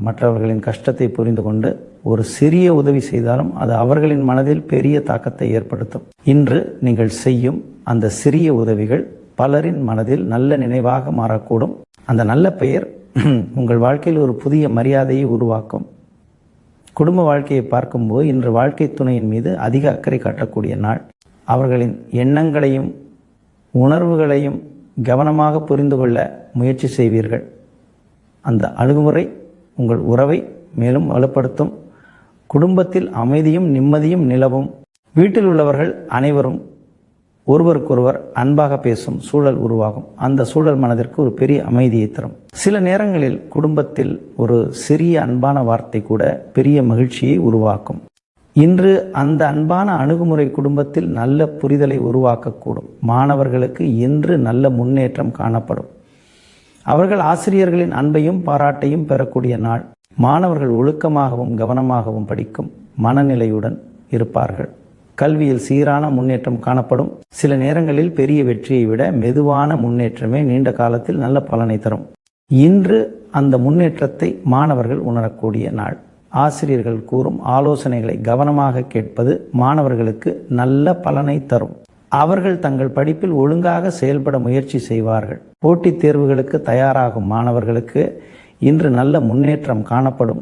மற்றவர்களின் கஷ்டத்தை புரிந்து கொண்டு ஒரு சிறிய உதவி செய்தாலும் அது அவர்களின் மனதில் பெரிய தாக்கத்தை ஏற்படுத்தும். இன்று நீங்கள் செய்யும் அந்த சிறிய உதவிகள் பலரின் மனதில் நல்ல நினைவாக மாறக்கூடும். அந்த நல்ல பெயர் உங்கள் வாழ்க்கையில் ஒரு புதிய மரியாதையை உருவாக்கும். குடும்ப வாழ்க்கையை பார்க்கும்போது இன்று வாழ்க்கை துணையின் மீது அதிக அக்கறை காட்டக்கூடிய நாள். அவர்களின் எண்ணங்களையும் உணர்வுகளையும் கவனமாக புரிந்து கொள்ள முயற்சி செய்வீர்கள். அந்த அணுகுமுறை உங்கள் உறவை மேலும் வலுப்படுத்தும். குடும்பத்தில் அமைதியும் நிம்மதியும் நிலவும். வீட்டில் உள்ளவர்கள் அனைவரும் ஒருவருக்கொருவர் அன்பாக பேசும் சூழல் உருவாகும். அந்த சூழல் மனதிற்கு ஒரு பெரிய அமைதியை தரும். சில நேரங்களில் குடும்பத்தில் ஒரு சிறிய அன்பான வார்த்தை கூட பெரிய மகிழ்ச்சியை உருவாக்கும். இன்று அந்த அன்பான அணுகுமுறை குடும்பத்தில் நல்ல புரிதலை உருவாக்கக்கூடும். மாணவர்களுக்கு இன்று நல்ல முன்னேற்றம் காணப்படும். அவர்கள் ஆசிரியர்களின் அன்பையும் பாராட்டையும் பெறக்கூடிய நாள். மாணவர்கள் ஒழுக்கமாகவும் கவனமாகவும் படிக்கும் மனநிலையுடன் இருப்பார்கள். கல்வியில் சீரான முன்னேற்றம் காணப்படும். சில நேரங்களில் பெரிய வெற்றியை விட மெதுவான முன்னேற்றமே நீண்ட காலத்தில் நல்ல பலனை தரும். இன்று அந்த முன்னேற்றத்தை மாணவர்கள் உணரக்கூடிய நாள். ஆசிரியர்கள் கூறும் ஆலோசனைகளை கவனமாக கேட்பது மாணவர்களுக்கு நல்ல பலனை தரும். அவர்கள் தங்கள் படிப்பில் ஒழுங்காக செயல்பட முயற்சி செய்வார்கள். போட்டித் தேர்வுகளுக்கு தயாராகும் மாணவர்களுக்கு இன்று நல்ல முன்னேற்றம் காணப்படும்.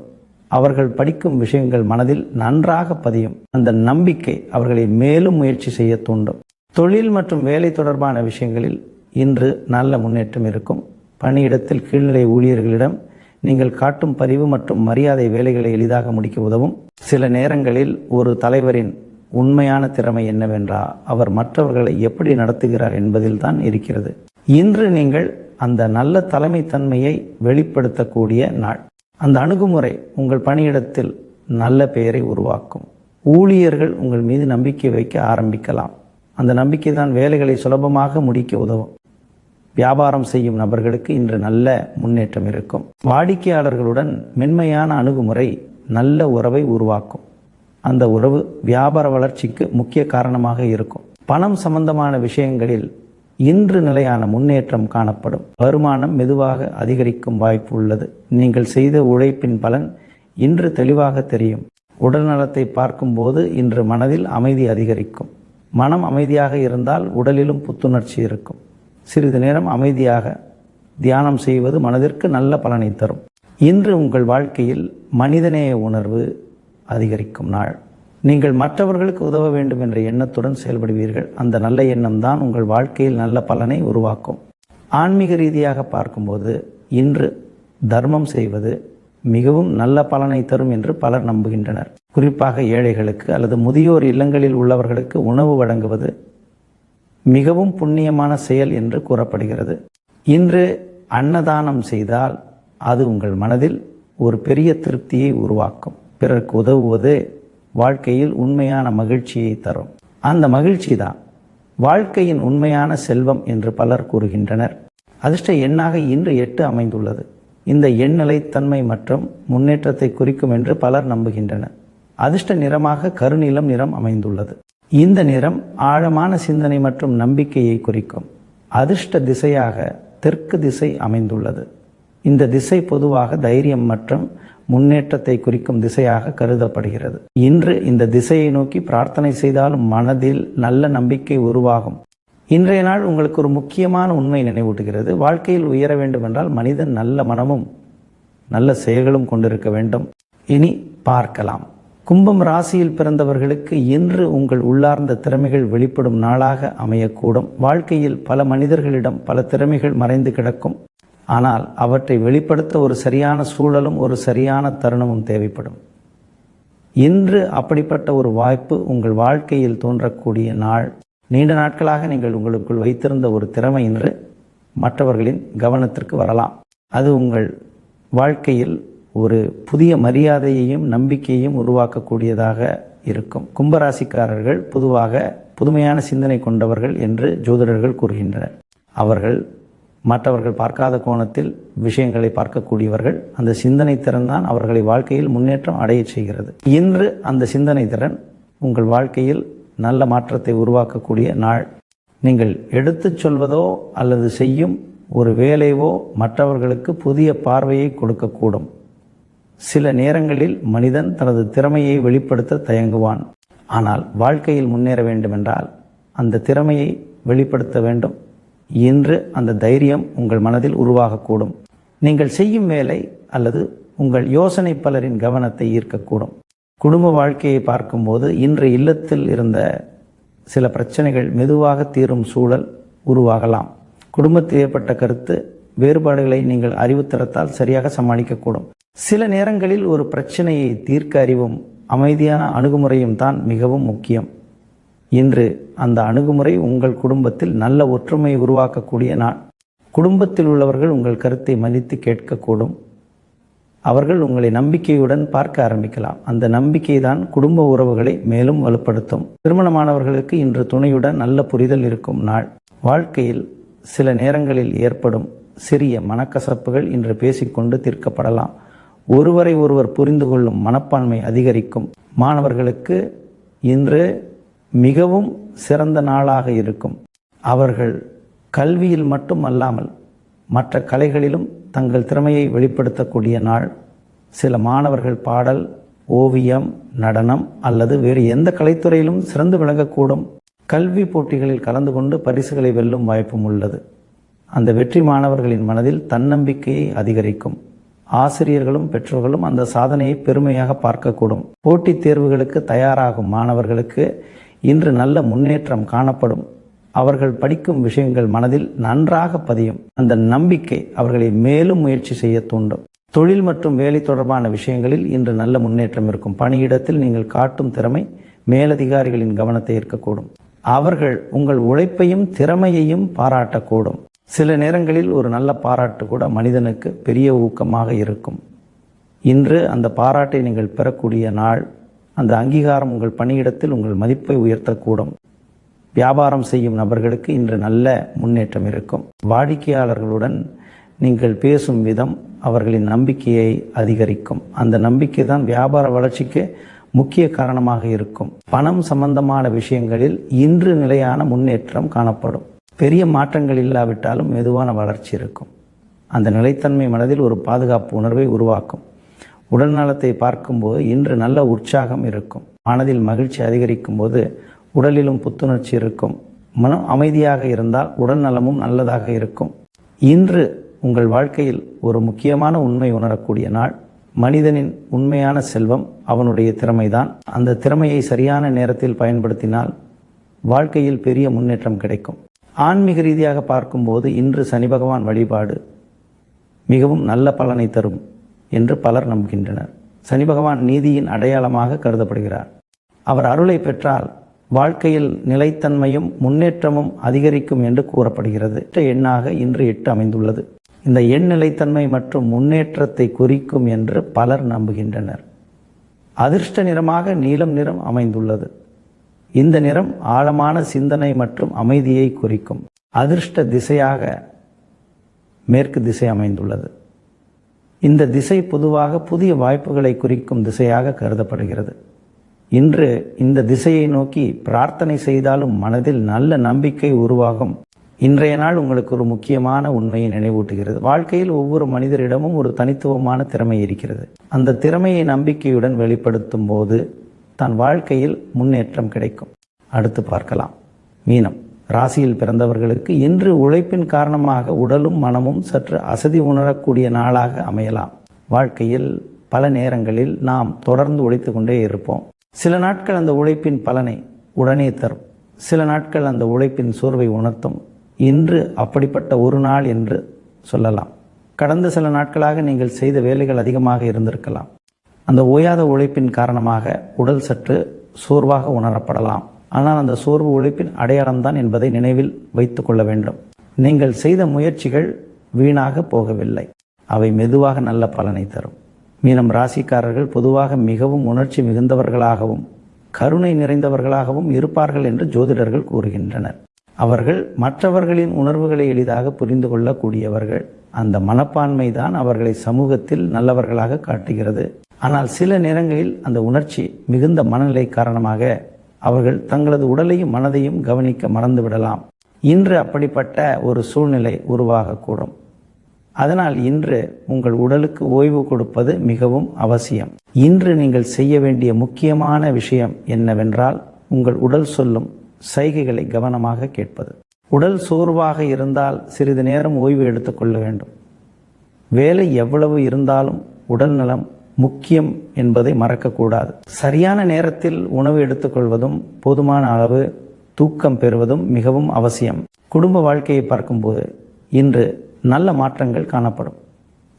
அவர்கள் படிக்கும் விஷயங்கள் மனதில் நன்றாக பதியும். அந்த நம்பிக்கை அவர்களை மேலும் முயற்சி செய்ய தூண்டும். தொழில் மற்றும் வேலை தொடர்பான விஷயங்களில் இன்று நல்ல முன்னேற்றம் இருக்கும். பணியிடத்தில் கீழ்நிலை ஊழியர்களிடம் நீங்கள் காட்டும் பரிவு மற்றும் மரியாதை வேலைகளை எளிதாக முடிக்க உதவும். சில நேரங்களில் ஒரு தலைவரின் உண்மையான திறமை என்னவென்றால் அவர் மற்றவர்களை எப்படி நடத்துகிறார் என்பதில் தான் இருக்கிறது. இன்று நீங்கள் அந்த நல்ல தலைமைத்தன்மையை வெளிப்படுத்தக்கூடிய நாள். அந்த அணுகுமுறை உங்கள் பணியிடத்தில் நல்ல பெயரை உருவாக்கும். ஊழியர்கள் உங்கள் மீது நம்பிக்கை வைக்க ஆரம்பிக்கலாம். அந்த நம்பிக்கை தான் வேலைகளை சுலபமாக முடிக்க உதவும். வியாபாரம் செய்யும் நபர்களுக்கு இன்று நல்ல முன்னேற்றம் இருக்கும். வாடிக்கையாளர்களுடன் மென்மையான அணுகுமுறை நல்ல உறவை உருவாக்கும். அந்த உறவு வியாபார வளர்ச்சிக்கு முக்கிய காரணமாக இருக்கும். பணம் சம்பந்தமான விஷயங்களில் இன்று நிலையான முன்னேற்றம் காணப்படும். வருமானம் மெதுவாக அதிகரிக்கும் வாய்ப்பு உள்ளது. நீங்கள் செய்த உழைப்பின் பலன் இன்று தெளிவாக தெரியும். உடல் நலத்தை பார்க்கும்போது இன்று மனதில் அமைதி அதிகரிக்கும். மனம் அமைதியாக இருந்தால் உடலிலும் புத்துணர்ச்சி இருக்கும். சிறிது நேரம் அமைதியாக தியானம் செய்வது மனதிற்கு நல்ல பலனை தரும். இன்று உங்கள் வாழ்க்கையில் மனிதநேய உணர்வு அதிகரிக்கும் நாள். நீங்கள் மற்றவர்களுக்கு உதவ வேண்டும் என்ற எண்ணத்துடன் செயல்படுவீர்கள். அந்த நல்ல எண்ணம் தான் உங்கள் வாழ்க்கையில் நல்ல பலனை உருவாக்கும். ஆன்மீக ரீதியாக பார்க்கும்போது இன்று தர்மம் செய்வது மிகவும் நல்ல பலனை தரும் என்று பலர் நம்புகின்றனர். குறிப்பாக ஏழைகளுக்கு அல்லது முதியோர் இல்லங்களில் உள்ளவர்களுக்கு உணவு வழங்குவது மிகவும் புண்ணியமான செயல் என்று கூறப்படுகிறது. இன்று அன்னதானம் செய்தால் அது உங்கள் மனதில் ஒரு பெரிய திருப்தியை உருவாக்கும். பிறருக்கு உதவுவது வாழ்க்கையில் உண்மையான மகிழ்ச்சியை தரும். அந்த மகிழ்ச்சி தான் வாழ்க்கையின் உண்மையான செல்வம் என்று பலர் கூறுகின்றனர். அதிர்ஷ்ட எண்ணாக இன்று 8 அமைந்துள்ளது. இந்த எண் நிலைத்தன்மை மற்றும் முன்னேற்றத்தை குறிக்கும் என்று பலர் நம்புகின்றனர். அதிர்ஷ்ட நிறமாக கருநீலம் நிறம் அமைந்துள்ளது. இந்த நிறம் ஆழமான சிந்தனை மற்றும் நம்பிக்கையை குறிக்கும். அதிர்ஷ்ட திசையாக தெற்கு திசை அமைந்துள்ளது. இந்த திசை பொதுவாக தைரியம் மற்றும் முன்னேற்றத்தை குறிக்கும் திசையாக கருதப்படுகிறது. இன்று இந்த திசையை நோக்கி பிரார்த்தனை செய்தாலும் மனதில் நல்ல நம்பிக்கை உருவாகும். இன்றைய நாள் உங்களுக்கு ஒரு முக்கியமான உண்மை நினைவூட்டுகிறது. வாழ்க்கையில் உயர வேண்டுமென்றால் மனிதன் நல்ல மனமும் நல்ல செயல்களும் கொண்டிருக்க வேண்டும். இனி பார்க்கலாம். கும்பம் ராசியில் பிறந்தவர்களுக்கு இன்று உங்கள் உள்ளார்ந்த திறமைகள் வெளிப்படும் நாளாக அமையக்கூடும். வாழ்க்கையில் பல மனிதர்களிடம் பல திறமைகள் மறைந்து கிடக்கும். ஆனால் அவற்றை வெளிப்படுத்த ஒரு சரியான சூழலும் ஒரு சரியான தருணமும் தேவைப்படும். இன்று அப்படிப்பட்ட ஒரு வாய்ப்பு உங்கள் வாழ்க்கையில் தோன்றக்கூடிய நாள். நீண்ட நாட்களாக நீங்கள் உங்களுக்குள் வைத்திருந்த ஒரு திறமை இன்று மற்றவர்களின் கவனத்திற்கு வரலாம். அது உங்கள் வாழ்க்கையில் ஒரு புதிய மரியாதையையும் நம்பிக்கையையும் உருவாக்கக்கூடியதாக இருக்கும். கும்பராசிக்காரர்கள் பொதுவாக புதுமையான சிந்தனை கொண்டவர்கள் என்று ஜோதிடர்கள் கூறுகின்றனர். அவர்கள் மற்றவர்கள் பார்க்காத கோணத்தில் விஷயங்களை பார்க்கக்கூடியவர்கள். அந்த சிந்தனை திறன் தான் அவர்களை வாழ்க்கையில் முன்னேற்றம் அடைய செய்கிறது. இன்று அந்த சிந்தனை திறன் உங்கள் வாழ்க்கையில் நல்ல மாற்றத்தை உருவாக்கக்கூடிய நாள். நீங்கள் எடுத்துச் சொல்வதோ அல்லது செய்யும் ஒரு வேலையோ மற்றவர்களுக்கு புதிய பார்வையை கொடுக்கக்கூடும். சில நேரங்களில் மனிதன் தனது திறமையை வெளிப்படுத்த தயங்குவான். ஆனால் வாழ்க்கையில் முன்னேற வேண்டுமென்றால் அந்த திறமையை வெளிப்படுத்த வேண்டும். இன்று அந்த தைரியம் உங்கள் மனதில் உருவாகக்கூடும். நீங்கள் செய்யும் வேலை அல்லது உங்கள் யோசனை பலரின் கவனத்தை ஈர்க்கக்கூடும். குடும்ப வாழ்க்கையை பார்க்கும்போது இன்று இல்லத்தில் இருந்த சில பிரச்சனைகள் மெதுவாக தீரும் சூழல் உருவாகலாம். குடும்பத்தில் ஏற்பட்ட கருத்து வேறுபாடுகளை நீங்கள் அறிவுத்திறத்தால் சரியாக சமாளிக்கக்கூடும். சில நேரங்களில் ஒரு பிரச்சனையை தீர்க்க அறிவும் அமைதியான அணுகுமுறையும் தான் மிகவும் முக்கியம். இன்று அந்த அணுகுமுறை உங்கள் குடும்பத்தில் நல்ல ஒற்றுமையை உருவாக்கக்கூடிய நாள். குடும்பத்தில் உள்ளவர்கள் உங்கள் கருத்தை மதித்து கேட்கக்கூடும். அவர்கள் உங்களை நம்பிக்கையுடன் பார்க்க ஆரம்பிக்கலாம். அந்த நம்பிக்கை தான் குடும்ப உறவுகளை மேலும் வலுப்படுத்தும். திருமணமானவர்களுக்கு இன்று துணையுடன் நல்ல புரிதல் இருக்கும் நாள். வாழ்க்கையில் சில நேரங்களில் ஏற்படும் சிறிய மனக்கசப்புகள் இன்று பேசிக்கொண்டு தீர்க்கப்படலாம். ஒருவரை ஒருவர் புரிந்து கொள்ளும் மனப்பான்மை அதிகரிக்கும். மாணவர்களுக்கு இன்று மிகவும் சிறந்த நாளாக இருக்கும். அவர்கள் கல்வியில் மட்டும் அல்லாமல் மற்ற கலைகளிலும் தங்கள் திறமையை வெளிப்படுத்தக்கூடிய நாள். சில மாணவர்கள் பாடல், ஓவியம், நடனம் அல்லது வேறு எந்த கலைத்துறையிலும் சிறந்து விளங்கக்கூடும். கல்வி போட்டிகளில் கலந்து கொண்டு பரிசுகளை வெல்லும் வாய்ப்பும் உள்ளது. அந்த வெற்றி மாணவர்களின் மனதில் தன்னம்பிக்கையை அதிகரிக்கும். ஆசிரியர்களும் பெற்றோர்களும் அந்த சாதனையை பெருமையாக பார்க்கக்கூடும். போட்டித் தேர்வுகளுக்கு தயாராகும் மாணவர்களுக்கு இன்று நல்ல முன்னேற்றம் காணப்படும். அவர்கள் படிக்கும் விஷயங்கள் மனதில் நன்றாக பதியும். அந்த நம்பிக்கை அவர்களை மேலும் முயற்சி செய்ய தூண்டும். தொழில் மற்றும் வேலை தொடர்பான விஷயங்களில் இன்று நல்ல முன்னேற்றம் இருக்கும். பணியிடத்தில் நீங்கள் காட்டும் திறமை மேலதிகாரிகளின் கவனத்தை ஈர்க்கக்கூடும். அவர்கள் உங்கள் உழைப்பையும் திறமையையும் பாராட்டக்கூடும். சில நேரங்களில் ஒரு நல்ல பாராட்டு கூட மனிதனுக்கு பெரிய ஊக்கமாக இருக்கும். இன்று அந்த பாராட்டை நீங்கள் பெறக்கூடிய நாள். அந்த அங்கீகாரம் உங்கள் பணியிடத்தில் உங்கள் மதிப்பை உயர்த்தக்கூடும். வியாபாரம் செய்யும் நபர்களுக்கு இன்று நல்ல முன்னேற்றம் இருக்கும். வாடிக்கையாளர்களுடன் நீங்கள் பேசும் விதம் அவர்களின் நம்பிக்கையை அதிகரிக்கும். அந்த நம்பிக்கை தான் வியாபார வளர்ச்சிக்கு முக்கிய காரணமாக இருக்கும். பணம் சம்பந்தமான விஷயங்களில் இன்று நிலையான முன்னேற்றம் காணப்படும். பெரிய மாற்றங்கள் இல்லாவிட்டாலும் மெதுவான வளர்ச்சி இருக்கும். அந்த நிலைத்தன்மை மனதில் ஒரு பாதுகாப்பு உணர்வை உருவாக்கும். உடல் நலத்தை பார்க்கும்போது இன்று நல்ல உற்சாகம் இருக்கும். மனதில் மகிழ்ச்சி அதிகரிக்கும் போது உடலிலும் புத்துணர்ச்சி இருக்கும். மனம் அமைதியாக இருந்தால் உடல் நலமும் நல்லதாக இருக்கும். இன்று உங்கள் வாழ்க்கையில் ஒரு முக்கியமான உண்மை உணரக்கூடிய நாள். மனிதனின் உண்மையான செல்வம் அவனுடைய திறமைதான். அந்த திறமையை சரியான நேரத்தில் பயன்படுத்தினால் வாழ்க்கையில் பெரிய முன்னேற்றம் கிடைக்கும். ஆன்மீக ரீதியாக பார்க்கும்போது இன்று சனி பகவான் வழிபாடு மிகவும் நல்ல பலனை தரும் என்று பலர் நம்புகின்றனர். சனி பகவான் நீதியின் அடையாளமாக கருதப்படுகிறார். அவர் அருளை பெற்றால் வாழ்க்கையில் நிலைத்தன்மையும் முன்னேற்றமும் அதிகரிக்கும் என்று கூறப்படுகிறது. எண்ணாக இன்று 8 அமைந்துள்ளது. இந்த எண் நிலைத்தன்மை மற்றும் முன்னேற்றத்தை குறிக்கும் என்று பலர் நம்புகின்றனர். அதிர்ஷ்ட நிறமாக நீலம் நிறம் அமைந்துள்ளது. இந்த நிறம் ஆழமான சிந்தனை மற்றும் அமைதியை குறிக்கும். அதிர்ஷ்ட திசையாக மேற்கு திசை அமைந்துள்ளது. இந்த திசை பொதுவாக புதிய வாய்ப்புகளை குறிக்கும் திசையாக கருதப்படுகிறது. இன்று இந்த திசையை நோக்கி பிரார்த்தனை செய்தாலும் மனதில் நல்ல நம்பிக்கை உருவாகும். இன்றைய நாள் உங்களுக்கு ஒரு முக்கியமான உண்மையை நினைவூட்டுகிறது. வாழ்க்கையில் ஒவ்வொரு மனிதரிடமும் ஒரு தனித்துவமான திறமை இருக்கிறது. அந்த திறமையை நம்பிக்கையுடன் வெளிப்படுத்தும் போது தன் வாழ்க்கையில் முன்னேற்றம் கிடைக்கும். அடுத்து பார்க்கலாம். மீனம் ராசியில் பிறந்தவர்களுக்கு இன்று உழைப்பின் காரணமாக உடலும் மனமும் சற்று அசதி உணரக்கூடிய நாளாக அமையலாம். வாழ்க்கையில் பல நேரங்களில் நாம் தொடர்ந்து உழைத்து கொண்டே இருப்போம். சில நாட்கள் அந்த உழைப்பின் பலனை உடனே தரும். சில நாட்கள் அந்த உழைப்பின் சோர்வை உணர்த்தும். இன்று அப்படிப்பட்ட ஒரு நாள் என்று சொல்லலாம். கடந்த சில நாட்களாக நீங்கள் செய்த வேலைகள் அதிகமாக இருந்திருக்கலாம். அந்த ஓயாத உழைப்பின் காரணமாக உடல் சற்று சோர்வாக உணரப்படலாம். ஆனால் அந்த சோர்வு உழைப்பின் அடையாளம்தான் என்பதை நினைவில் வைத்துக் கொள்ள வேண்டும். நீங்கள் செய்த முயற்சிகள் வீணாக போகவில்லை. அவை மெதுவாக நல்ல பலனை தரும். மீனம் ராசிக்காரர்கள் பொதுவாக மிகவும் உணர்ச்சி மிகுந்தவர்களாகவும் கருணை நிறைந்தவர்களாகவும் இருப்பார்கள் என்று ஜோதிடர்கள் கூறுகின்றனர். அவர்கள் மற்றவர்களின் உணர்வுகளை எளிதாக புரிந்து கொள்ளக்கூடியவர்கள். அந்த மனப்பான்மை தான் அவர்களை சமூகத்தில் நல்லவர்களாக காட்டுகிறது. ஆனால் சில நேரங்களில் அந்த உணர்ச்சி மிகுந்த மனநிலை காரணமாக அவர்கள் தங்களது உடலையும் மனதையும் கவனிக்க மறந்துவிடலாம். இன்று அப்படிப்பட்ட ஒரு சூழ்நிலை உருவாகக்கூடும். அதனால் இன்று உங்கள் உடலுக்கு ஓய்வு கொடுப்பது மிகவும் அவசியம். இன்று நீங்கள் செய்ய வேண்டிய முக்கியமான விஷயம் என்னவென்றால் உங்கள் உடல் சொல்லும் சைகைகளை கவனமாக கேட்பது. உடல் சோர்வாக இருந்தால் சிறிது நேரம் ஓய்வு எடுத்துக்கொள்ள வேண்டும். வேலை எவ்வளவு இருந்தாலும் உடல் நலம் முக்கியம் என்பதை மறக்கக்கூடாது. சரியான நேரத்தில் உணவு எடுத்துக்கொள்வதும் போதுமான அளவு தூக்கம் பெறுவதும் மிகவும் அவசியம். குடும்ப வாழ்க்கையை பார்க்கும்போது இன்று நல்ல மாற்றங்கள் காணப்படும்.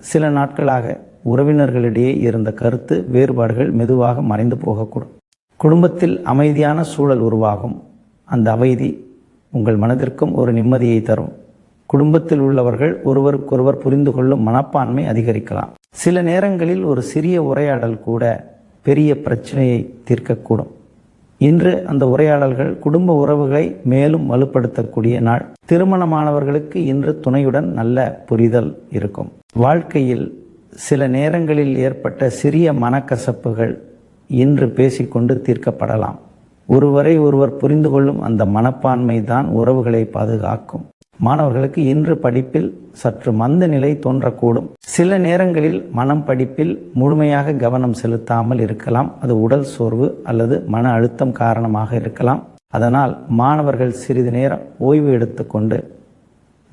சில நாட்களாக உறவினர்களிடையே இருந்த கருத்து வேறுபாடுகள் மெதுவாக மறைந்து போகக்கூடும். குடும்பத்தில் அமைதியான சூழல் உருவாகும். அந்த அமைதி உங்கள் மனதிற்கும் ஒரு நிம்மதியை தரும். குடும்பத்தில் உள்ளவர்கள் ஒருவருக்கொருவர் புரிந்து கொள்ளும் மனப்பான்மை அதிகரிக்கலாம். சில நேரங்களில் ஒரு சிறிய உரையாடல் கூட பெரிய பிரச்சனையை தீர்க்கக்கூடும். இன்று அந்த உரையாடல்கள் குடும்ப உறவுகளை மேலும் வலுப்படுத்தக்கூடிய நாள். திருமணமானவர்களுக்கு இன்று துணையுடன் நல்ல புரிதல் இருக்கும். வாழ்க்கையில் சில நேரங்களில் ஏற்பட்ட சிறிய மனக்கசப்புகள் இன்று பேசிக்கொண்டு தீர்க்கப்படலாம். ஒருவரை ஒருவர் புரிந்து கொள்ளும் அந்த மனப்பான்மை தான் உறவுகளை பாதுகாக்கும். மாணவர்களுக்கு இன்று படிப்பில் சற்று மந்த நிலை தோன்றக்கூடும். சில நேரங்களில் மனம் படிப்பில் முழுமையாக கவனம் செலுத்தாமல் இருக்கலாம். அது உடல் சோர்வு அல்லது மன அழுத்தம் காரணமாக இருக்கலாம். அதனால் மாணவர்கள் சிறிது நேரம் ஓய்வு எடுத்துக்கொண்டு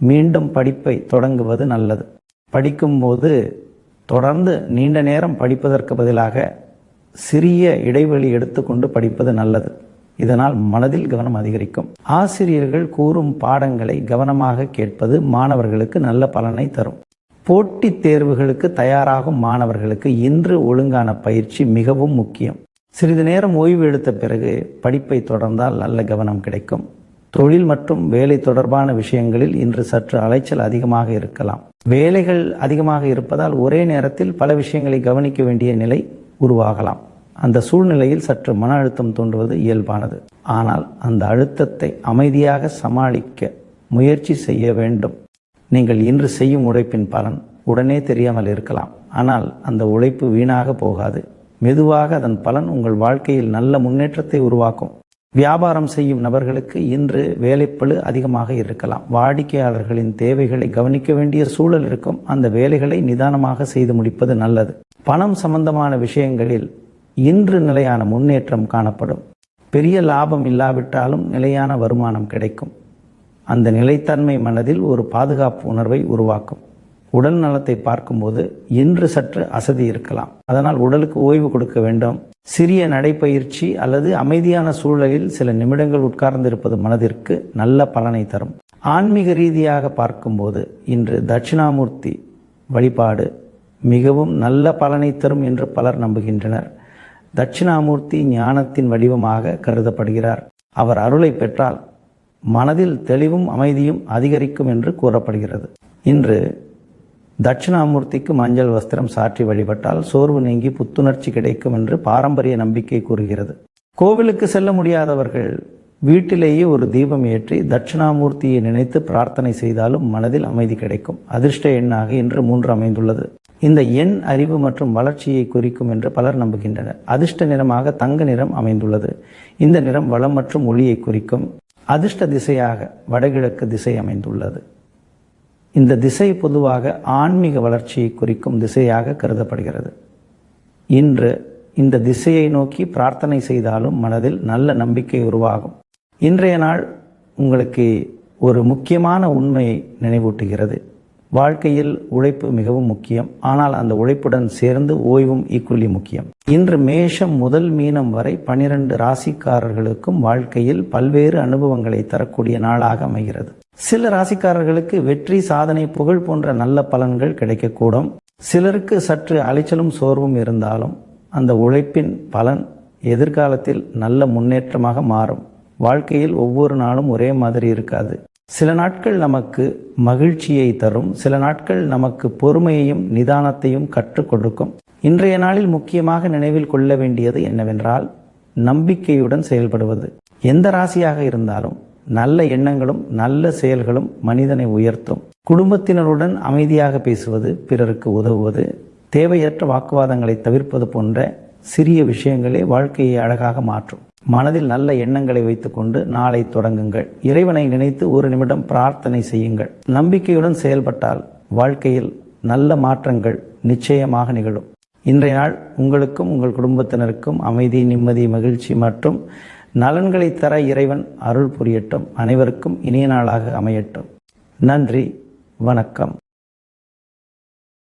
மீண்டும் படிப்பை தொடங்குவது நல்லது. படிக்கும்போது தொடர்ந்து நீண்ட நேரம் படிப்பதற்கு பதிலாக சிறிய இடைவெளி எடுத்துக்கொண்டு படிப்பது நல்லது. இதனால் மனதில் கவனம் அதிகரிக்கும். ஆசிரியர்கள் கூறும் பாடங்களை கவனமாக கேட்பது மாணவர்களுக்கு நல்ல பலனை தரும். போட்டித் தேர்வுகளுக்கு தயாராகும் மாணவர்களுக்கு இன்று ஒழுங்கான பயிற்சி மிகவும் முக்கியம். சிறிது நேரம் ஓய்வு எடுத்த பிறகு படிப்பை தொடர்ந்தால் நல்ல கவனம் கிடைக்கும். தொழில் மற்றும் வேலை தொடர்பான விஷயங்களில் இன்று சற்று அலைச்சல் அதிகமாக இருக்கலாம். வேலைகள் அதிகமாக இருப்பதால் ஒரே நேரத்தில் பல விஷயங்களை கவனிக்க வேண்டிய நிலை உருவாகலாம். அந்த சூழ்நிலையில் சற்று மன அழுத்தம் தோன்றுவது இயல்பானது. ஆனால் அந்த அழுத்தத்தை அமைதியாக சமாளிக்க முயற்சி செய்ய வேண்டும். நீங்கள் இன்று செய்யும் உழைப்பின் பலன் உடனே தெரியாமல் இருக்கலாம். ஆனால் அந்த உழைப்பு வீணாக போகாது. மெதுவாக அதன் பலன் உங்கள் வாழ்க்கையில் நல்ல முன்னேற்றத்தை உருவாக்கும். வியாபாரம் செய்யும் நபர்களுக்கு இன்று வேலைப்பளு அதிகமாக இருக்கலாம். வாடிக்கையாளர்களின் தேவைகளை கவனிக்க வேண்டிய சூழல் இருக்கும். அந்த வேலைகளை நிதானமாக செய்து முடிப்பது நல்லது. பணம் சம்பந்தமான விஷயங்களில் இன்று நிலையான முன்னேற்றம் காணப்படும். பெரிய லாபம் இல்லாவிட்டாலும் நிலையான வருமானம் கிடைக்கும். அந்த நிலைத்தன்மை மனதில் ஒரு பாதுகாப்பு உணர்வை உருவாக்கும். உடல் நலத்தை பார்க்கும்போது இன்று சற்று அசதி இருக்கலாம். அதனால் உடலுக்கு ஓய்வு கொடுக்க வேண்டும். சிறிய நடைப்பயிற்சி அல்லது அமைதியான சூழலில் சில நிமிடங்கள் உட்கார்ந்திருப்பது மனதிற்கு நல்ல பலனை தரும். ஆன்மீக ரீதியாக பார்க்கும்போது இன்று தட்சிணாமூர்த்தி வழிபாடு மிகவும் நல்ல பலனை தரும் என்று பலர் நம்புகின்றனர். தட்சிணாமூர்த்தி ஞானத்தின் வடிவமாக கருதப்படுகிறார். அவர் அருளை பெற்றால் மனதில் தெளிவும் அமைதியும் அதிகரிக்கும் என்று கூறப்படுகிறது. இன்று தட்சிணாமூர்த்திக்கு மஞ்சள் வஸ்திரம் சாற்றி வழிபட்டால் சோர்வு நீங்கி புத்துணர்ச்சி கிடைக்கும் என்று பாரம்பரிய நம்பிக்கை கூறுகிறது. கோவிலுக்கு செல்ல முடியாதவர்கள் வீட்டிலேயே ஒரு தீபம் ஏற்றி தட்சிணாமூர்த்தியை நினைத்து பிரார்த்தனை செய்தாலும் மனதில் அமைதி கிடைக்கும். அதிர்ஷ்ட எண்ணாக இன்று 3 அமைந்துள்ளது. இந்த எண் அறிவு மற்றும் வளர்ச்சியை குறிக்கும் என்று பலர் நம்புகின்றனர். அதிர்ஷ்ட நிறமாக தங்க நிறம் அமைந்துள்ளது. இந்த நிறம் வளம் மற்றும் ஒளியை குறிக்கும். அதிர்ஷ்ட திசையாக வடகிழக்கு திசை அமைந்துள்ளது. இந்த திசை பொதுவாக ஆன்மீக வளர்ச்சியை குறிக்கும் திசையாக கருதப்படுகிறது. இன்று இந்த திசையை நோக்கி பிரார்த்தனை செய்தாலும் மனதில் நல்ல நம்பிக்கை உருவாகும். இன்றைய நாள் உங்களுக்கு ஒரு முக்கியமான உண்மையை நினைவூட்டுகிறது. வாழ்க்கையில் உழைப்பு மிகவும் முக்கியம். ஆனால் அந்த உழைப்புடன் சேர்ந்து ஓய்வும் ஈக்குவலி முக்கியம். இன்று மேஷம் முதல் மீனம் வரை 12 ராசிக்காரர்களுக்கும் வாழ்க்கையில் பல்வேறு அனுபவங்களை தரக்கூடிய நாளாக அமைகிறது. சில ராசிக்காரர்களுக்கு வெற்றி, சாதனை, புகழ் போன்ற நல்ல பலன்கள் கிடைக்கக்கூடும். சிலருக்கு சற்று அலைச்சலும் சோர்வும் இருந்தாலும் அந்த உழைப்பின் பலன் எதிர்காலத்தில் நல்ல முன்னேற்றமாக மாறும். வாழ்க்கையில் ஒவ்வொரு நாளும் ஒரே மாதிரி இருக்காது. சில நாட்கள் நமக்கு மகிழ்ச்சியை தரும். சில நாட்கள் நமக்கு பொறுமையையும் நிதானத்தையும் கற்றுக் கொடுக்கும். இன்றைய நாளில் முக்கியமாக நினைவில் கொள்ள வேண்டியது என்னவென்றால் நம்பிக்கையுடன் செயல்படுவது. எந்த ராசியாக இருந்தாலும் நல்ல எண்ணங்களும் நல்ல செயல்களும் மனிதனை உயர்த்தும். குடும்பத்தினருடன் அமைதியாக பேசுவது, பிறருக்கு உதவுவது, தேவையற்ற வாக்குவாதங்களை தவிர்ப்பது போன்ற சிறிய விஷயங்களே வாழ்க்கையை அழகாக மாற்றும். மனதில் நல்ல எண்ணங்களை வைத்துக்கொண்டு நாளை தொடங்குங்கள். இறைவனை நினைத்து 1 நிமிடம் பிரார்த்தனை செய்யுங்கள். நம்பிக்கையுடன் செயல்பட்டால் வாழ்க்கையில் நல்ல மாற்றங்கள் நிச்சயமாக நிகழும். இன்றைய நாள் உங்களுக்கும் உங்கள் குடும்பத்தினருக்கும் அமைதி, நிம்மதி, மகிழ்ச்சி மற்றும் நலன்களை தர இறைவன் அருள் புரியட்டும். அனைவருக்கும் இனிய நாளாக அமையட்டும். நன்றி, வணக்கம்.